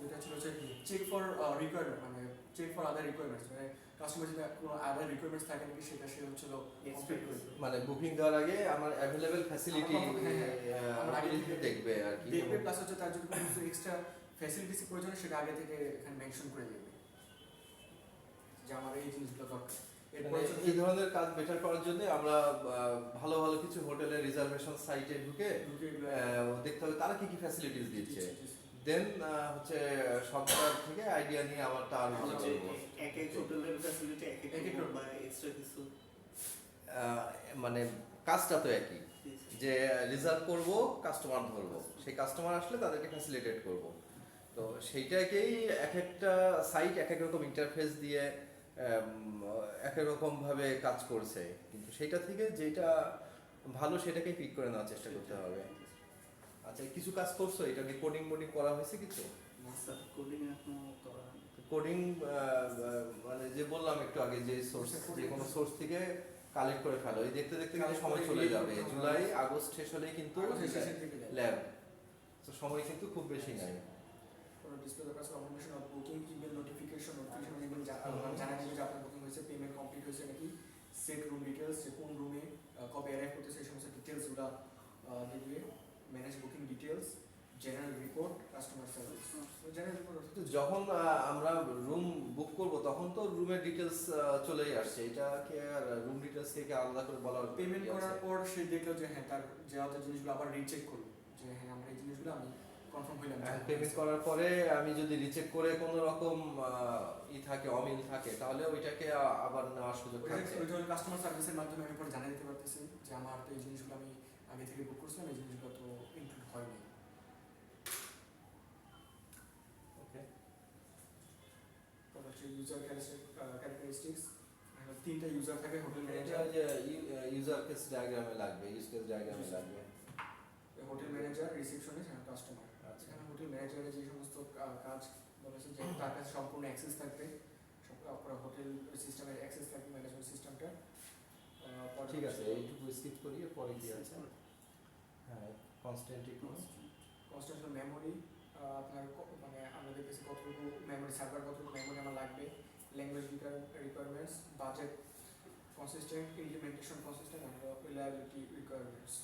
Speaker 2: এটা ছিল হচ্ছে চেক ফর রিকোয়ারমেন্ট, মানে চেক ফর আদার রিকোয়ারমেন্টস, মানে কাস্টমার যদি কোনো আদার রিকোয়ারমেন্টস থাকে নাকি সেটা সে হচ্ছিল এক্সপেক্ট করবে।
Speaker 1: মানে বুকিং দেওয়ার আগে আমার অ্যাভেলেবল ফ্যাসিলিটি
Speaker 2: আমার আগে থেকে
Speaker 1: দেখবে আর কি,
Speaker 2: দেখবে, প্লাস হচ্ছে তার যদি কোনো কিছু এক্সট্রা ফ্যাসিলিটিস প্রয়োজন হয় সেটা আগে থেকে এখানে মেনশন করে দেবে যে আমার এই জিনিসগুলো দরকার। এরপর
Speaker 1: মানে এই ধরনের কাজ বেটার করার জন্য আমরা ভালো ভালো কিছু হোটেলের রিজার্ভেশন সাইটে ঢুকে দেখতে হবে তারা কি কি ফ্যাসিলিটিস দিচ্ছে, দেন হচ্ছে সবটার থেকে আইডিয়া নিয়ে আমারটা আরো ভালো করবো।
Speaker 3: এক এক হোটেলের ফ্যাসিলিটি এক এক রকম বা এক্সট্রা কিছু
Speaker 1: মানে কাজটা তো একই, যে রিজার্ভ করব কাস্টমার ধরবো, সেই কাস্টমার আসলে তাদেরকে ফ্যাসিলিটেট করব। তো সেইটাকেই এক একটা সাইট এক এক রকম ইন্টারফেস দিয়ে এক এক রকম ভাবে কাজ করছে, কিন্তু সেটা থেকে যেটা ভালো সেটাকে পিক করে নেওয়ার চেষ্টা করতে হবে। আচ্ছা, কিছু কাজ করছো এটা নিয়ে, কোডিং মোডিং করা হয়েছে কিছু?
Speaker 3: স্যার কোডিং এখনো করা
Speaker 1: কোডিং মানে যে বললাম একটু আগে যে সোর্স, যে কোনো সোর্স থেকে কালেক্ট করে ফেলো, এই দেখতে দেখতে কিন্তু সময় চলে যাবে, জুলাই আগস্ট শেষ হলেই কিন্তু ল্যাব, তো সময় কিন্তু খুব বেশি নাই।
Speaker 2: Display the confirmation of booking, email notification দিবেন জানা যাবে যে আপনার বুকিং হয়েছে, পেমেন্ট কমপ্লিট হয়েছে নাকি, সেট রুম ডিটেলস, যে কোন রুমে কবে অ্যারাইভ করতেছে এই সমস্ত ডিটেলসগুলো দেখবে, manage booking details, general report, customer service. General report
Speaker 1: তো যখন আমরা রুম বুক করব তখন তো রুমের ডিটেলস চলেই আসছে, এটা কি রুম ডিটেলস থেকে আলাদা করে বলা
Speaker 2: পেমেন্ট করার পর সে দেখলো যে হ্যাঁ তার যে অত জিনিসগুলো আবার রিচেক করলো যে হ্যাঁ আমার এই জিনিসগুলো আমি কনফার্ম হইলাম।
Speaker 1: পেমেন্ট করার পরে আমি যদি রিচেক করে কোনো রকম থাকে, অমিল থাকে, তাহলে ওইটাকে আবার নেওয়ার সুযোগ থাকছে।
Speaker 2: ওই জন্য কাস্টমার সার্ভিসের মাধ্যমে আমি পরে জানিয়ে দিতে পারতেছি যে আমার তো এই জিনিসগুলো আমি আগে থেকে বুক করছিলাম, এই জিনিসগুলো তো ইনক্লুড হয়নি।
Speaker 1: ওকে,
Speaker 2: তারপর হচ্ছে ইউজার ক্যারেক্টারিস্টিক্স, তিনটা ইউজার থাকে হোটেল
Speaker 1: এটা
Speaker 2: ম্যানেজার,
Speaker 1: যে ইউজার কেস ডায়াগ্রামে লাগবে, ইউজ কেস ডায়াগ্রামে লাগবে।
Speaker 2: হোটেল ম্যানেজার, রিসেপশনিস্ট আর কাস্টমার।
Speaker 1: আচ্ছা,
Speaker 2: এখানে হোটেল ম্যানেজারের যে সমস্ত কাজ বলেছে যে তার কাছে সম্পূর্ণ অ্যাক্সেস থাকবে, পুরো হোটেল সিস্টেমের অ্যাক্সেস থাকবে, ম্যানেজমেন্ট সিস্টেমটা।
Speaker 1: ঠিক আছে, এইটুকু স্কিপ করি, পরে কি আছে? হ্যাঁ, কনস্ট্যান্ট
Speaker 2: কনস্ট্যান্ট মেমোরি, আপনার মানে আমাদের কাছে কতটুকু মেমোরি, সার্ভার কতটুকু মেমোরি আমার লাগবে, language requirements, budget consistent, implementation consistent, আর রিলায়েবিলিটি রিকোয়ারমেন্টস।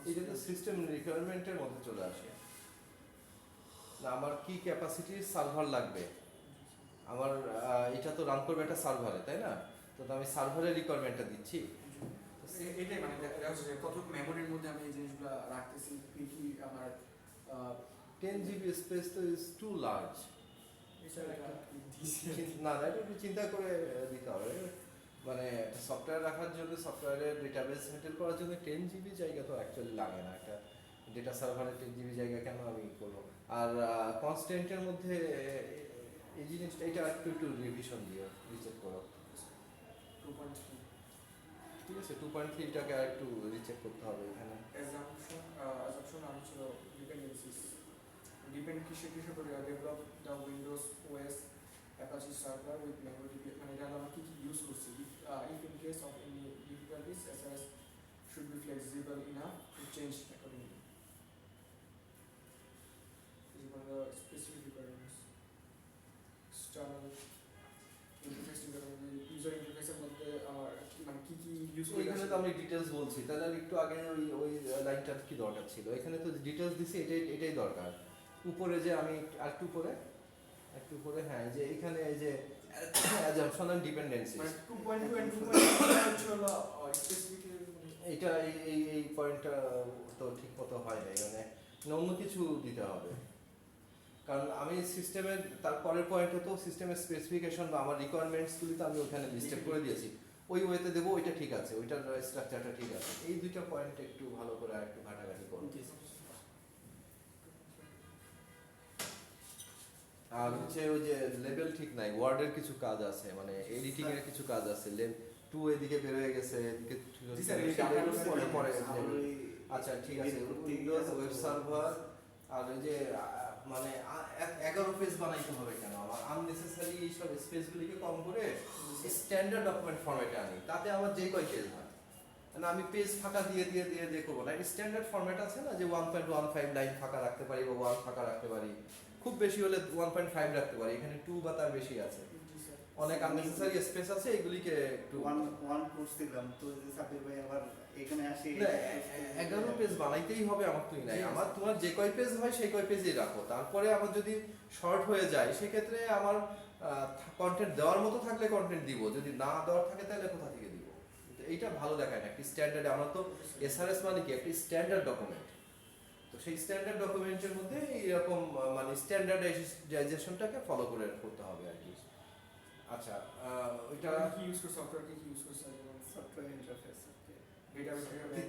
Speaker 1: এটা তো সিস্টেম রিকোয়ারমেন্টের মধ্যে চলে আসে না, আমার কি ক্যাপাসিটির সার্ভার লাগবে, আমার এটা তো রান করবে একটা সার্ভারে, তাই না? তো আমি সার্ভারের রিকোয়ারমেন্টটা দিচ্ছি,
Speaker 2: এটাই মানে দেখা যাচ্ছে যে কতটুকু মেমোরির মধ্যে আমি এই জিনিসগুলো রাখতেছি, কি কি আমার
Speaker 1: 10 GB স্পেস তো ইজ টু লার্জ। না না, এটা একটু চিন্তা করে দিতে হবে, মানে সফটওয়্যার রাখার জন্য, সফটওয়্যারের ডেটাবেস মেনটেন করার জন্য 10 GB জায়গা তো অ্যাকচুয়ালি লাগে না, একটা ডেটা সার্ভারে 10 GB জায়গা কেন আমি করবো? আর কনস্ট্যান্টের মধ্যে এই জিনিসটা, এটা একটু একটু রিভিশন দিও, রিচেক করো।
Speaker 2: 2.3
Speaker 1: ঠিক আছে, 2.3টাকে আর একটু রিচেক করতে হবে এখানে।
Speaker 2: assumption আর হচ্ছে dependencies, ডিপেন্ড কিসে করে develop the Windows OS Apache server with memory, মানে এটা আমরা কি কি ইউজ করছি, if in case of any difficulties SS should be flexible enough to change accordingly. Specific requirements, external interface, user ইন্টারফেসের মধ্যে আমার মানে কি কি ইউজ করি।
Speaker 1: এখানে তো আমি ডিটেলস বলছি, তাহলে আর একটু আগে ওই ওই লাইনটার কি দরকার ছিল? এখানে তো ডিটেলস দিছি, এটাই দরকার। উপরে যে আমি একটু উপরে হ্যাঁ, যে এখানে এই যে অ্যাজাম্পশন এন্ড ডিপেন্ডেন্সি,
Speaker 2: মানে 2.2 and 2.3 হচ্ছে হলো স্পেসিফিক,
Speaker 1: এটা এই পয়েন্টটা তো ঠিক মতো হয় নাই, মানে অন্য কিছু দিতে হবে, কারণ আমি সিস্টেমের তারপরের পয়েন্টে তো সিস্টেমের স্পেসিফিকেশন বা আমার রিকোয়ারমেন্টসগুলি তো আমি ওখানে লিস্টেড করে দিয়েছি, ওই ওয়েতে দেবো, ওইটা ঠিক আছে, ওইটার স্ট্রাকচারটা ঠিক আছে। এই দুইটা পয়েন্ট একটু ভালো করে আর একটু ঘাটাঘাটি করুন। আর হচ্ছে ওই যে লেভেল ঠিক নাই, ওয়ার্ডের কিছু কাজ আছে, মানে এডিটিং এর কিছু কাজ আছে, টু এদিকে বের হয়ে গেছে, এদিকে পরে আচ্ছা ঠিক আছে, উইন্ডোজ ওয়েব সার্ভার আর ওই যে মানে 11 পেজ বানাইতে হবে কেন? আমার আননেসেসারি এইসব স্পেসগুলিকে কম করে স্ট্যান্ডার্ড ডকুমেন্ট ফরম্যাটে আনি, তাতে আমার যে কয় পেজ হয় না আমি পেজ ফাঁকা দিয়ে দিয়ে দিয়ে দিয়ে করবো না, স্ট্যান্ডার্ড ফরম্যাট আছে না যে 1.15 লাইন ফাঁকা রাখতে পারি বা 1 ফাঁকা রাখতে পারি, খুব বেশি হলে 1.5 রাখতে পারি, এখানে 2 বা তার বেশি আছে,
Speaker 2: জি স্যার।
Speaker 1: অনেক আননেসেসারি স্পেস আছে, এগুলিকে একটু
Speaker 3: ওয়ান করছিলাম তো যে সাবির ভাই আবার এখানে আসি
Speaker 1: 11 পেজ বানাইতেই হবে আমার, তুই নাই আমার, তোমার যে কয় পেজ হয় সেই কয় পেজই রাখো, তারপরে আমার যদি শর্ট হয়ে যায় সেক্ষেত্রে আমার কন্টেন্ট দেওয়ার মতো থাকলে কন্টেন্ট দিব, যদি না দেওয়ার থাকে তাহলে কোথা থেকে দিব, এইটা ভালো দেখায় না একটি স্ট্যান্ডার্ড, আমরা তো এসআরএস মানে কি একটি স্ট্যান্ডার্ড ডকুমেন্ট, তো সেই স্ট্যান্ডার্ড ডকুমেন্টের মধ্যে এরকম মানে স্ট্যান্ডার্ডাইজেশনটাকে ফলো করে করতে হবে আর কি। আচ্ছা ওইটা
Speaker 2: কি ইউজ করছে, সফটওয়্যার কি ইউজ করছে,
Speaker 3: সফটওয়্যার ইন্টারফেস
Speaker 2: ডেটাবেস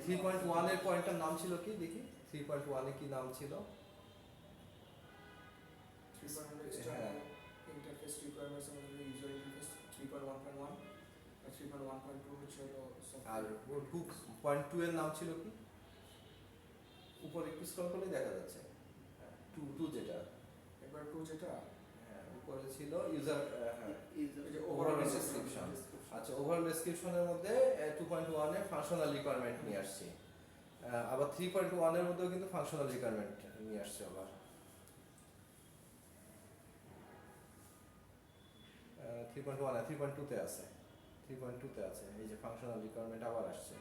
Speaker 1: 3.1 এর পয়েন্টটার নাম ছিল কি দেখি, 3.1 এ কি নাম ছিল?
Speaker 2: 3.1
Speaker 1: হ্যাঁ।
Speaker 2: ইন্টারফেস রিকোয়ারমেন্টস আমাদের ইউজার ইন্টারফেস 3.1.1 আর 3.1.2 হচ্ছে হলো
Speaker 1: আর 2.2 এর নাম ছিল কি? উপরে একটু স্ক্রল করলে দেখা যাচ্ছে 2 যেটা,
Speaker 2: একবার 2 যেটা
Speaker 1: হ্যাঁ উপরে ছিল ইউজার, হ্যাঁ
Speaker 2: এই যে
Speaker 1: ওভারঅল
Speaker 2: ওভারঅল
Speaker 1: ডেসক্রিপশন। আচ্ছা ওভারঅল ডেসক্রিপশনের মধ্যে 2.1 এ ফাংশনাল রিকোয়ারমেন্ট নিয়ে আসছি, আবার 3.1 এর মধ্যেও কিন্তু ফাংশনাল রিকোয়ারমেন্ট নিয়ে আসছে আবার, 3.2 তে আছে, 3.2 তে আছে, এই যে ফাংশনাল রিকোয়ারমেন্ট আবার আসছে।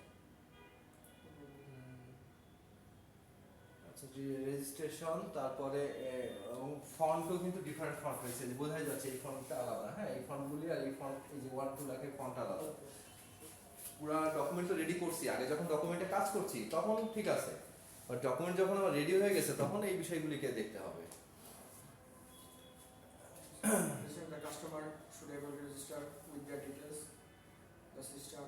Speaker 1: আচ্ছা যে রেজিস্ট্রেশন, তারপরে ফন্টও কিন্তু ডিফারেন্ট ফন্ট হয়েছে, বোঝাই যাচ্ছে এই ফন্টটা আলাদা, হ্যাঁ এই ফন্টগুলি আর এই ফন্ট, এই যে 1 2 লাখের ফন্ট আলাদা। পুরা ডকুমেন্ট তো রেডি করছি, আগে যখন ডকুমেন্টে কাজ করছি তখন ঠিক আছে, বাট ডকুমেন্ট যখন আমার রেডি হয়ে গেছে তখন এই বিষয়গুলিকে দেখতে হবে।
Speaker 2: The customer should able to register with their details. The system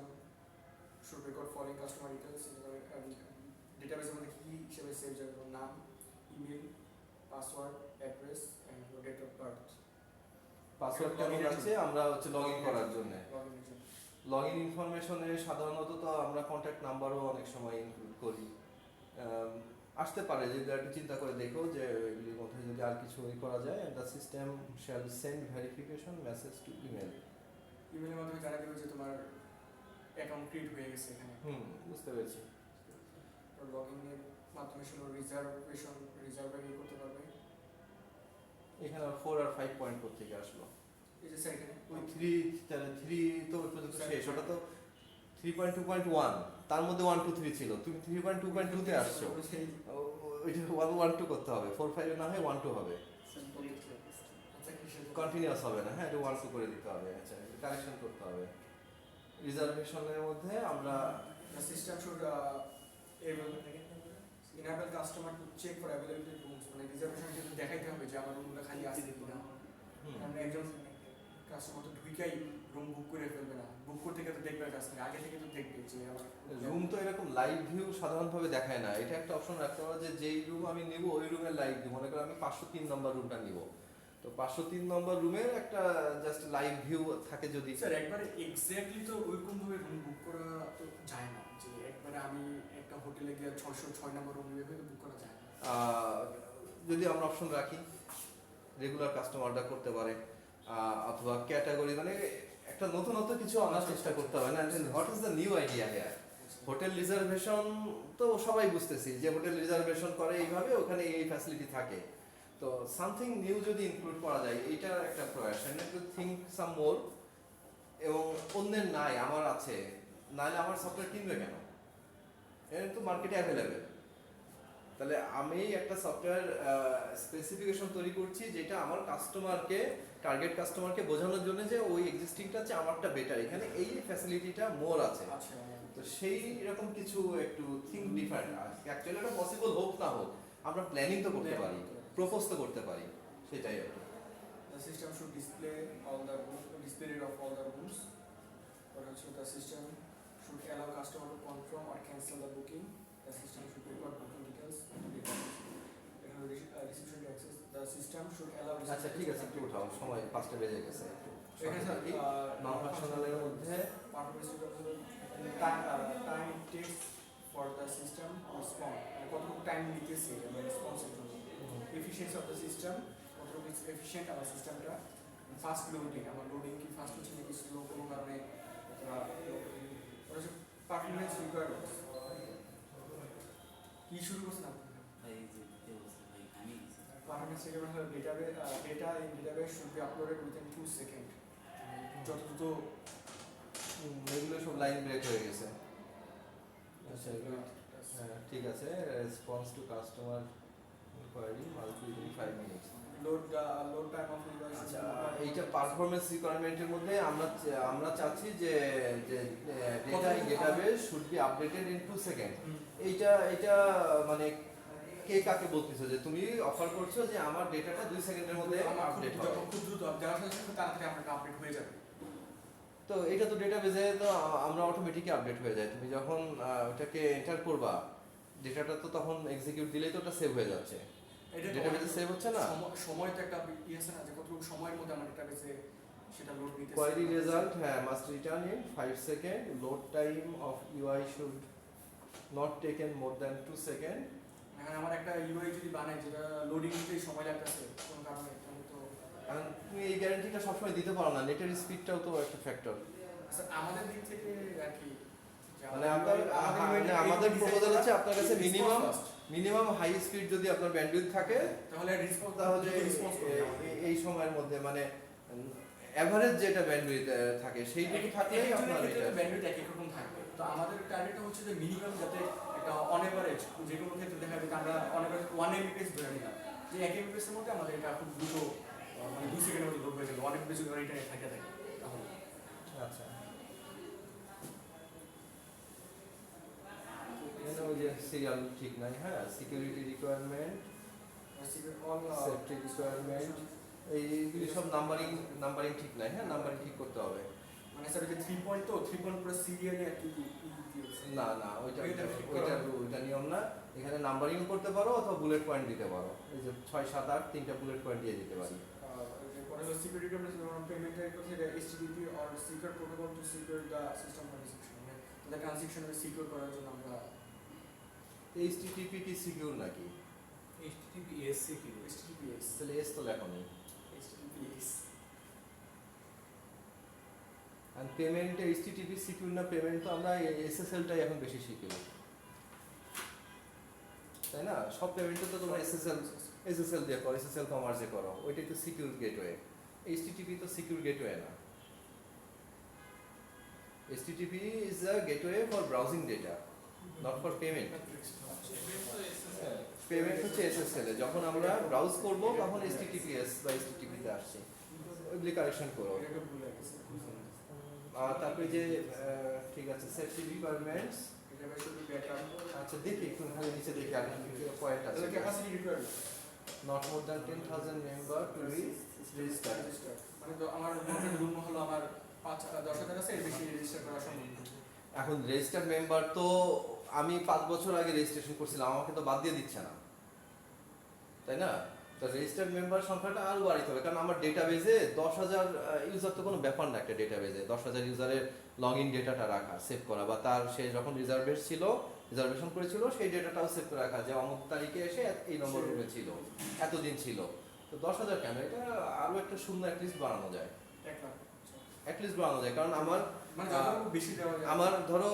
Speaker 2: should record following customer details in the database মধ্যে কি হিসেবে সেভ যাবে, নাম, email, password, address and date of birth.
Speaker 1: Password কেন আছে, আমরা হচ্ছে লগইন করার জন্য,
Speaker 2: লগইনের জন্য।
Speaker 1: লগইন ইনফরমেশনে সাধারণত তো আমরা কন্ট্যাক্ট নাম্বারও অনেক সময় ইনক্লুড করি, আসতে পারে যদি একটু চিন্তা করে দেখো যে এগুলির মধ্যে যদি আর কিছু করা যায়, the system shall send verification message to email.
Speaker 2: ইমেলের মাধ্যমে জানা দেবে যে তোমার অ্যাকাউন্ট ক্রিয়েট হয়ে গেছে এখানে।
Speaker 1: বুঝতে পেরেছি।
Speaker 2: লগইনের মাধ্যমে শুধু রিজার্ভ করতে পারবে।
Speaker 1: এখানে 4 আর 5 পয়েন্ট থেকে আসলো,
Speaker 2: এই যে স্যার এখানে
Speaker 1: ওই 3 তো ওই পর্যন্ত শেষ, ওটা তো 3.2.1, তার মধ্যে 1 2 3 ছিল, তুমি 3.2.2 তে আসছো, ওইটা 1 1 2 করতে হবে, 4 5 এ না হয় 1 2 হবে, কন্টিনিউয়াস হবে না, হ্যাঁ এটা 1 2 করে দিতে হবে, আচ্ছা কারেকশন করতে হবে। রিজার্ভেশনের মধ্যে আমরা
Speaker 2: the system should enable customer to check for availability rooms, মানে রিজার্ভেশন কিন্তু দেখাইতে হবে যে আমার রুমগুলো খালি আছে কিনা। আমরা একজন কাস্টমার তো ঢুকেই রুম বুক করে ফেলবে না, বুক করতে গেলে তো দেখবে কাস্টমার আগে থেকে তো দেখবে যে আমার
Speaker 1: রুম তো এরকম লাইভ ভিউ সাধারণভাবে দেখায় না, এটা একটা অপশন রাখতে পারো যে যেই রুম আমি নিব ওই রুমের লাইভ ভিউ, মনে করো আমি 503 নম্বর রুমটা নিব, তো 503 নম্বর রুমের একটা জাস্ট লাইভ ভিউ থাকে যদি।
Speaker 2: স্যার একবারে এক্স্যাক্টলি তো ওইরকম ভাবে রুম বুক করা তো যায় না, যে একবারে আমি একটা হোটেলে গিয়ে 606 নম্বর রুম নিয়ে বুক করা যায় না।
Speaker 1: যদি আমরা অপশন রাখি রেগুলার কাস্টমাররা করতে পারে, অথবা ক্যাটাগরি, মানে একটা নতুনত্ব কিছু আনার চেষ্টা করতে হবে না, what is the new idea here. Hotel reservation তো সবাই বুঝতেছি যে হোটেল রিজার্ভেশন করে এইভাবে, ওখানে এই ফ্যাসিলিটি থাকে, তো সামথিং নিউ যদি ইনক্লুড করা যায় এইটার একটা প্রয়াস, টু থিঙ্ক সাম মোর, এবং অন্যের নাই আমার আছে, নাহলে আমার সফটওয়্যার কিনবে কেন, এটা তো মার্কেটে অ্যাভেলেবেল, তাহলে আমি একটা সফটওয়্যার স্পেসিফিকেশন তৈরি করছি যেটা আমার কাস্টমারকে, টার্গেট কাস্টমারকে বোঝানোর জন্য যে ওই এক্সিস্টিংটা হচ্ছে আমারটা বেটার, এখানে এই ফ্যাসিলিটিটা মোর আছে,
Speaker 2: আচ্ছা
Speaker 1: তো সেই রকম কিছু একটু থিঙ্ক ডিফারেন্ট, অ্যাকচুয়ালি এটা পসিবল হোক না হোক আমরা প্ল্যানিং তো করতে পারি, প্রপোজ তো করতে পারি, সেটাই আর কি।
Speaker 2: The system should display rate of all the rooms. Or also the system should allow customer to confirm or cancel the booking. The system should record booking details and reception to access. The system should allow
Speaker 1: আচ্ছা ঠিক আছে, একটু উঠাও, সময় 5টা বেজে গেছে,
Speaker 2: এখানে
Speaker 1: নন ফাংশনালের মধ্যে
Speaker 2: time it takes for the system to respond. কতটুকু টাইম নিতেছে আমরা রেসপন্সের জন্য, এফিশিয়েন্সি অফ দ্য সিস্টেম, কতটুকু এফিশিয়েন্ট আমার সিস্টেমটা, ফাস্ট লোডিং, আমার লোডিং কি ফাস্ট হচ্ছে নাকি স্লো কোনো কারণে, পারফরমেন্স পারফরম্যান্স রিকোয়ারমেন্টস কি শুরু করছেন আপনি?
Speaker 4: ভাই এই যে দ্বিতীয় বছর ভাই আমি গেছি
Speaker 2: পারফরম্যান্স রিকোয়ারমেন্ট হলো data in database should be uploaded within 2 second. যত দ্রুত
Speaker 1: এগুলো সব লাইন ব্রেক হয়ে গেছে। আচ্ছা এগুলো হ্যাঁ ঠিক আছে। Response to customer inquiry multi within 5 minutes.
Speaker 2: Load time of user
Speaker 1: আচ্ছা এইটা পারফরম্যান্স রিকোয়ারমেন্টের মধ্যে আমরা চাচ্ছি যে data in database should be updated in 2 second. এইটা মানে কে কাকে বলতেছো যে তুমি অফার করছো যে আমার ডেটাটা 2 সেকেন্ডের মধ্যে আপডেট হবে?
Speaker 2: খুব দ্রুত যারা সাথে সাথে তাড়াতাড়ি আপনার আপডেট হয়ে যাবে।
Speaker 1: তো এটা তো ডেটাবেজে তো আমরা অটোমেটিকই আপডেট হয়ে যায়। তুমি যখন ওটাকে এন্টার করবা ডেটাটা তো তখন এক্সিকিউট দিলেই তো ওটা সেভ হয়ে যাচ্ছে।
Speaker 2: এটা
Speaker 1: ডেটাবেজে সেভ হচ্ছে না?
Speaker 2: সময় তো একটা আছে না যে কতটুকু সময়ের মধ্যে আমার ডেটাবেসে সেটা লোড নিতে
Speaker 1: কোয়ারি রেজাল্ট হ্যাঁ must return in 5 second. Load time of UI should not taken more than 2 second.
Speaker 2: এখন আমার একটা ইউআই যদি বানাই যেটা লোডিং নিতে সময় লাগতেছে কোনো কারণে তাহলে তো
Speaker 1: তুমি এই গ্যারান্টিটা সবসময় দিতে পারো না। নেটের স্পিডটাও তো একটা ফ্যাক্টর।
Speaker 2: আচ্ছা, আমাদের দিক থেকে আর কি যে
Speaker 1: মানে
Speaker 2: UI
Speaker 1: আমাদের
Speaker 2: design
Speaker 1: প্রপোজাল হচ্ছে আপনার কাছে
Speaker 2: response fast।
Speaker 1: Minimum high speed যদি আপনার ব্যান্ডউইথ থাকে
Speaker 2: তাহলে রেসপন্স
Speaker 1: তাহলে
Speaker 2: রেসপন্স করবে
Speaker 1: এই সময়ের মধ্যে মানে এভারেজ যেটা ব্যান্ডউইথ থাকে সেইটুকু থাকলেই আপনার এটা
Speaker 2: ব্যান্ডউইথ এক এক রকম থাকবে। তো আমাদের টার্গেটটা হচ্ছে যে মিনিমাম যাতে একটা অন এভারেজ যে কোনো ক্ষেত্রে দেখা যাবে আমরা অন এভারেজ 1 এমবিপিএস ধরে নিলাম যে 1 এমবিপিএস এর মধ্যে আমাদের এটা খুব দ্রুত মানে 2 সেকেন্ডের মধ্যে লোড হয়ে যাবে 1 এমবিপিএস যদি এটা থাকে তাহলে
Speaker 1: আচ্ছা এখানে ওই যে সিরিয়াল ঠিক নাই। হ্যাঁ security requirement
Speaker 2: all
Speaker 1: safety requirement এইগুলি সব নাম্বারিং ঠিক নাই। হ্যাঁ নাম্বারিং ঠিক করতে হবে।
Speaker 2: মানে স্যার যে 3 পয়েন্ট তো 3 পয়েন্ট পুরো সিরিয়ালি আর কি দিয়েছে।
Speaker 1: না ওইটা
Speaker 2: ওইটা ঠিক করা
Speaker 1: ওইটা নিয়ম না। এখানে নাম্বারিং করতে পারো অথবা বুলেট পয়েন্ট দিতে পারো। এই যে 6 7 8 তিনটা বুলেট পয়েন্ট দিয়ে দিতে পারি।
Speaker 2: পরে হলো সিকিউরিটি পেমেন্টের কথা এটা HTTP or secure protocol to secure the system transaction মানে তাদের ট্রানজাকশন সিকিউর করার জন্য আমরা
Speaker 1: HTTP কি সিকিউর নাকি?
Speaker 4: HTTPS কি
Speaker 2: HTTPS
Speaker 1: তাহলে এস তো লেখো নেই।
Speaker 2: HTTPS
Speaker 1: আর পেমেন্টে HTTP সিকিউর না পেমেন্ট তো আমরা SSL টাই এখন বেশি সিকিউর। তাই না? সব পেমেন্টে তো তোমরা SSL দিয়ে করো, SSL কমার্সে করো। ওইটাই তো সিকিউর গেটওয়ে। HTTP তো সিকিউর গেটওয়ে না। HTTP is a gateway for browsing data, not for payment. Payment হচ্ছে SSL এ। যখন আমরা ব্রাউজ করব তখন HTTPS বা HTTP তে আসছে। ওইগুলি কারেকশন করো।
Speaker 2: এটা ভুলে গেছি
Speaker 1: আর তারপরে যে ঠিক আছে সেফটি রিকোয়ারমেন্টস।
Speaker 2: এটা বেশি ব্যাকআপ
Speaker 1: আচ্ছা দেখি একটু খালি নিচে দেখি আর কিছু পয়েন্ট আছে।
Speaker 2: তাহলে capacity requirement
Speaker 1: not more than 10,000 member to be register.
Speaker 2: মানে তো আমার মোটের রুম হলো আমার 5-10,000 আছে এর বেশি রেজিস্টার করা সম্ভব না।
Speaker 1: এখন রেজিস্টার্ড মেম্বার তো আমি 5 বছর আগে রেজিস্ট্রেশন করছিলাম, আমাকে তো বাদ দিয়ে দিচ্ছে না, তাই না? তো রেজিস্টার্ড মেম্বার সংখ্যাটা আরও বাড়াইতে হবে, কারণ আমার ডেটাবেজে 10,000 ইউজার তো কোনো ব্যাপার না। একটা ডেটাবেজে 10,000 ইউজারের লগ ইন ডেটাটা রাখা, সেভ করা, বা তার সে যখন রিজার্ভেশন করেছিল সেই ডেটাটাও সেভ করে রাখা, যে অমুক তারিখে এসে এই নম্বর রুমে ছিল, এতদিন ছিল। তো 10,000 কেন, এটা আরও একটা শূন্য অ্যাটলিস্ট বাড়ানো যায়,
Speaker 2: 1 লাখ
Speaker 1: অ্যাটলিস্ট বাড়ানো যায়। কারণ আমার
Speaker 2: মানে যতটুকু বেশি দেওয়া যায়
Speaker 1: আমার ধরো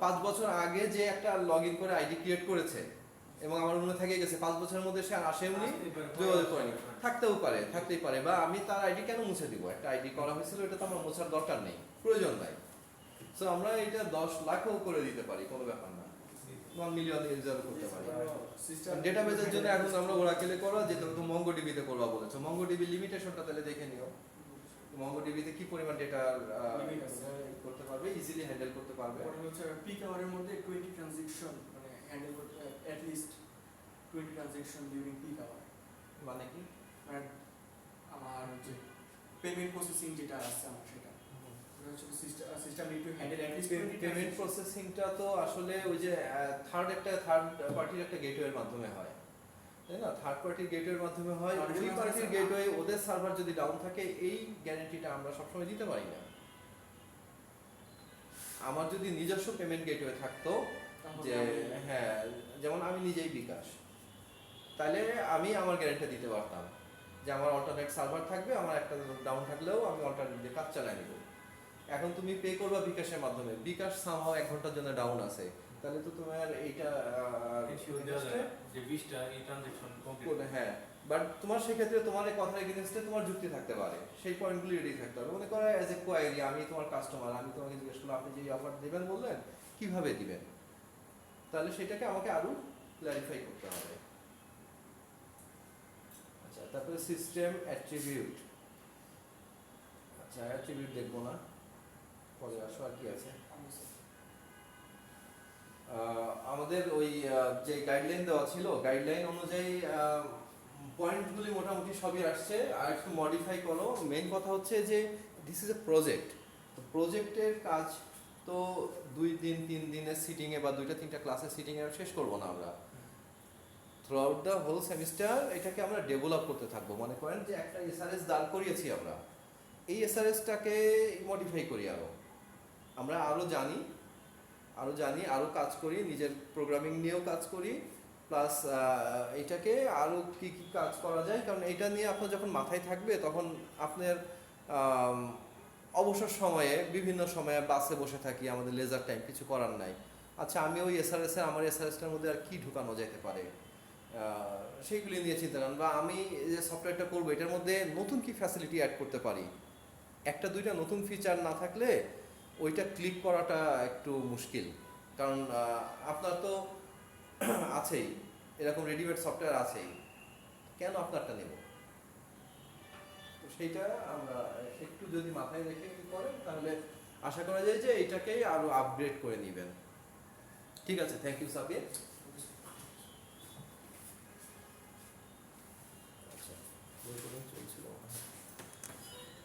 Speaker 1: 5 বছর আগে যে একটা লগ ইন করে আইডি ক্রিয়েট করেছে এবং আমার মনে থেকে গেছে 5 বছরের মধ্যে সে আর আসেনি, যোগাযোগ করেনি, থাকতেই পারে, বা আমি তার আইডি কেন মুছে দিব? একটা আইডি করা হয়েছিল, এটা তো আমার মোছার দরকার নেই, প্রয়োজন নাই। সো আমরা এটা 10 লাখও করে দিতে পারি, কোনো ব্যাপার না, 1 মিলিয়ন ইউজারও করতে পারি। ডেটাবেজের জন্য এখন আমরা ওরাকেলে করা, যেটা তো মঙ্গোডিবিতে করবা বলেছো। মঙ্গোডিবি লিমিটেশনটা তাহলে দেখে নিও, মঙ্গোডিবিতে কি পরিমাণ ডেটা করতে পারবে, ইজিলি হ্যান্ডেল করতে পারবে।
Speaker 2: পরে হচ্ছে পিক আওয়ারের মধ্যে 20 ট্রানজাকশন মানে হ্যান্ডেল করতে at least 20 transaction during peak hour.
Speaker 1: মানে কি?
Speaker 2: মানে আমার যে পেমেন্ট প্রসেসিং যেটা আছে আমার সেটা system need to handle at least
Speaker 1: payment প্রসেসিংটা তো আসলে ওই যে থার্ড পার্টির একটা গেটওয়ের মাধ্যমে হয়, তাই না? থার্ড পার্টির গেটওয়ের মাধ্যমে হয়। ওই পার্টির গেটওয়ে ওদের সার্ভার যদি ডাউন থাকে, এই গ্যারান্টিটা আমরা সবসময় দিতে পারি না। আমার যদি নিজস্ব পেমেন্ট গেটওয়ে থাকতো, যে হ্যাঁ যেমন আমি নিজেই বিকাশ, তাহলে আমি আমার গ্যারান্টি দিতে পারতাম যে আমার অল্টারনেট সার্ভার থাকবে, আমার একটা ডাউন থাকলেও আমি অল্টারনেট দিয়ে কাজ চালাই নিব। এখন তুমি পে করবা বিকাশের মাধ্যমে, বিকাশ সামহাও 1 ঘন্টার জন্য ডাউন আছে, তাহলে তো তোমার এইটা
Speaker 4: শিওর দেওয়া যায় না যে 20টা এই ট্রানজ্যাকশন কমপ্লিট
Speaker 1: হ্যাঁ, বাট তোমার সেক্ষেত্রে তোমার এই কথার এগেনস্টে তোমার যুক্তি থাকতে পারে, সেই পয়েন্টগুলো রেডি থাকতে হবে। মনে করো অ্যাজ এ কোয়ারি, আমি তোমার কাস্টমার, আমি তোমাকে জিজ্ঞেস করলাম আপনি যে অফার দেবেন বললেন কিভাবে দিবেন, তাহলে সেটাকে আমাকে আরো ক্ল্যারিফাই করতে হবে। আচ্ছা, তারপরে সিস্টেম অ্যাট্রিবিউট। আচ্ছা, অ্যাট্রিবিউট দেখবো না, পরে আসো। আর কি আছে আমাদের ওই যে গাইডলাইন দেওয়া ছিল, গাইডলাইন অনুযায়ী পয়েন্টগুলি মোটামুটি সবই আসছে, আর একটু মডিফাই করো। মেইন কথা হচ্ছে যে দিস ইজ এ প্রজেক্ট, তো প্রজেক্টের কাজ তো 2 দিন 3 দিনের সিটিংয়ে বা 2টা 3টা ক্লাসের সিটিংয়ে শেষ করবো না আমরা। Throughout the whole semester এটাকে আমরা ডেভেলপ করতে থাকবো। মনে করেন যে একটা এসআরএস দাঁড় করিয়েছি আমরা, এই এসআরএসটাকে মডিফাই করি, আমরা আরও জানি, আরও কাজ করি, নিজের প্রোগ্রামিং নিয়েও কাজ করি, প্লাস এটাকে আরও কী কী কাজ করা যায়, কারণ এটা নিয়ে আপনার যখন মাথায় থাকবে তখন আপনার অবসর সময়ে বিভিন্ন সময়ে বাসে বসে থাকি, আমাদের লেজার টাইম, কিছু করার নাই। আচ্ছা, আমি ওই আমার এসআরএসটার মধ্যে আর কি ঢুকানো যেতে পারে সেইগুলি নিয়ে চিন্তা করেন, বা আমি যে সফটওয়্যারটা করবো এটার মধ্যে নতুন কি ফ্যাসিলিটি অ্যাড করতে পারি। 1-2টা নতুন ফিচার না থাকলে ওইটা ক্লিক করাটা একটু মুশকিল, কারণ আপনার তো আছেই, এরকম রেডিমেড সফটওয়্যার আছেই, কেন আপনারটা নেব। তো সেইটা আমরা একটু যদি মাথায় রেখে করেন তাহলে আশা করা যায় যে এটাকেই আরও আপগ্রেড করে নেবেন। ঠিক আছে, থ্যাংক ইউ সাবির।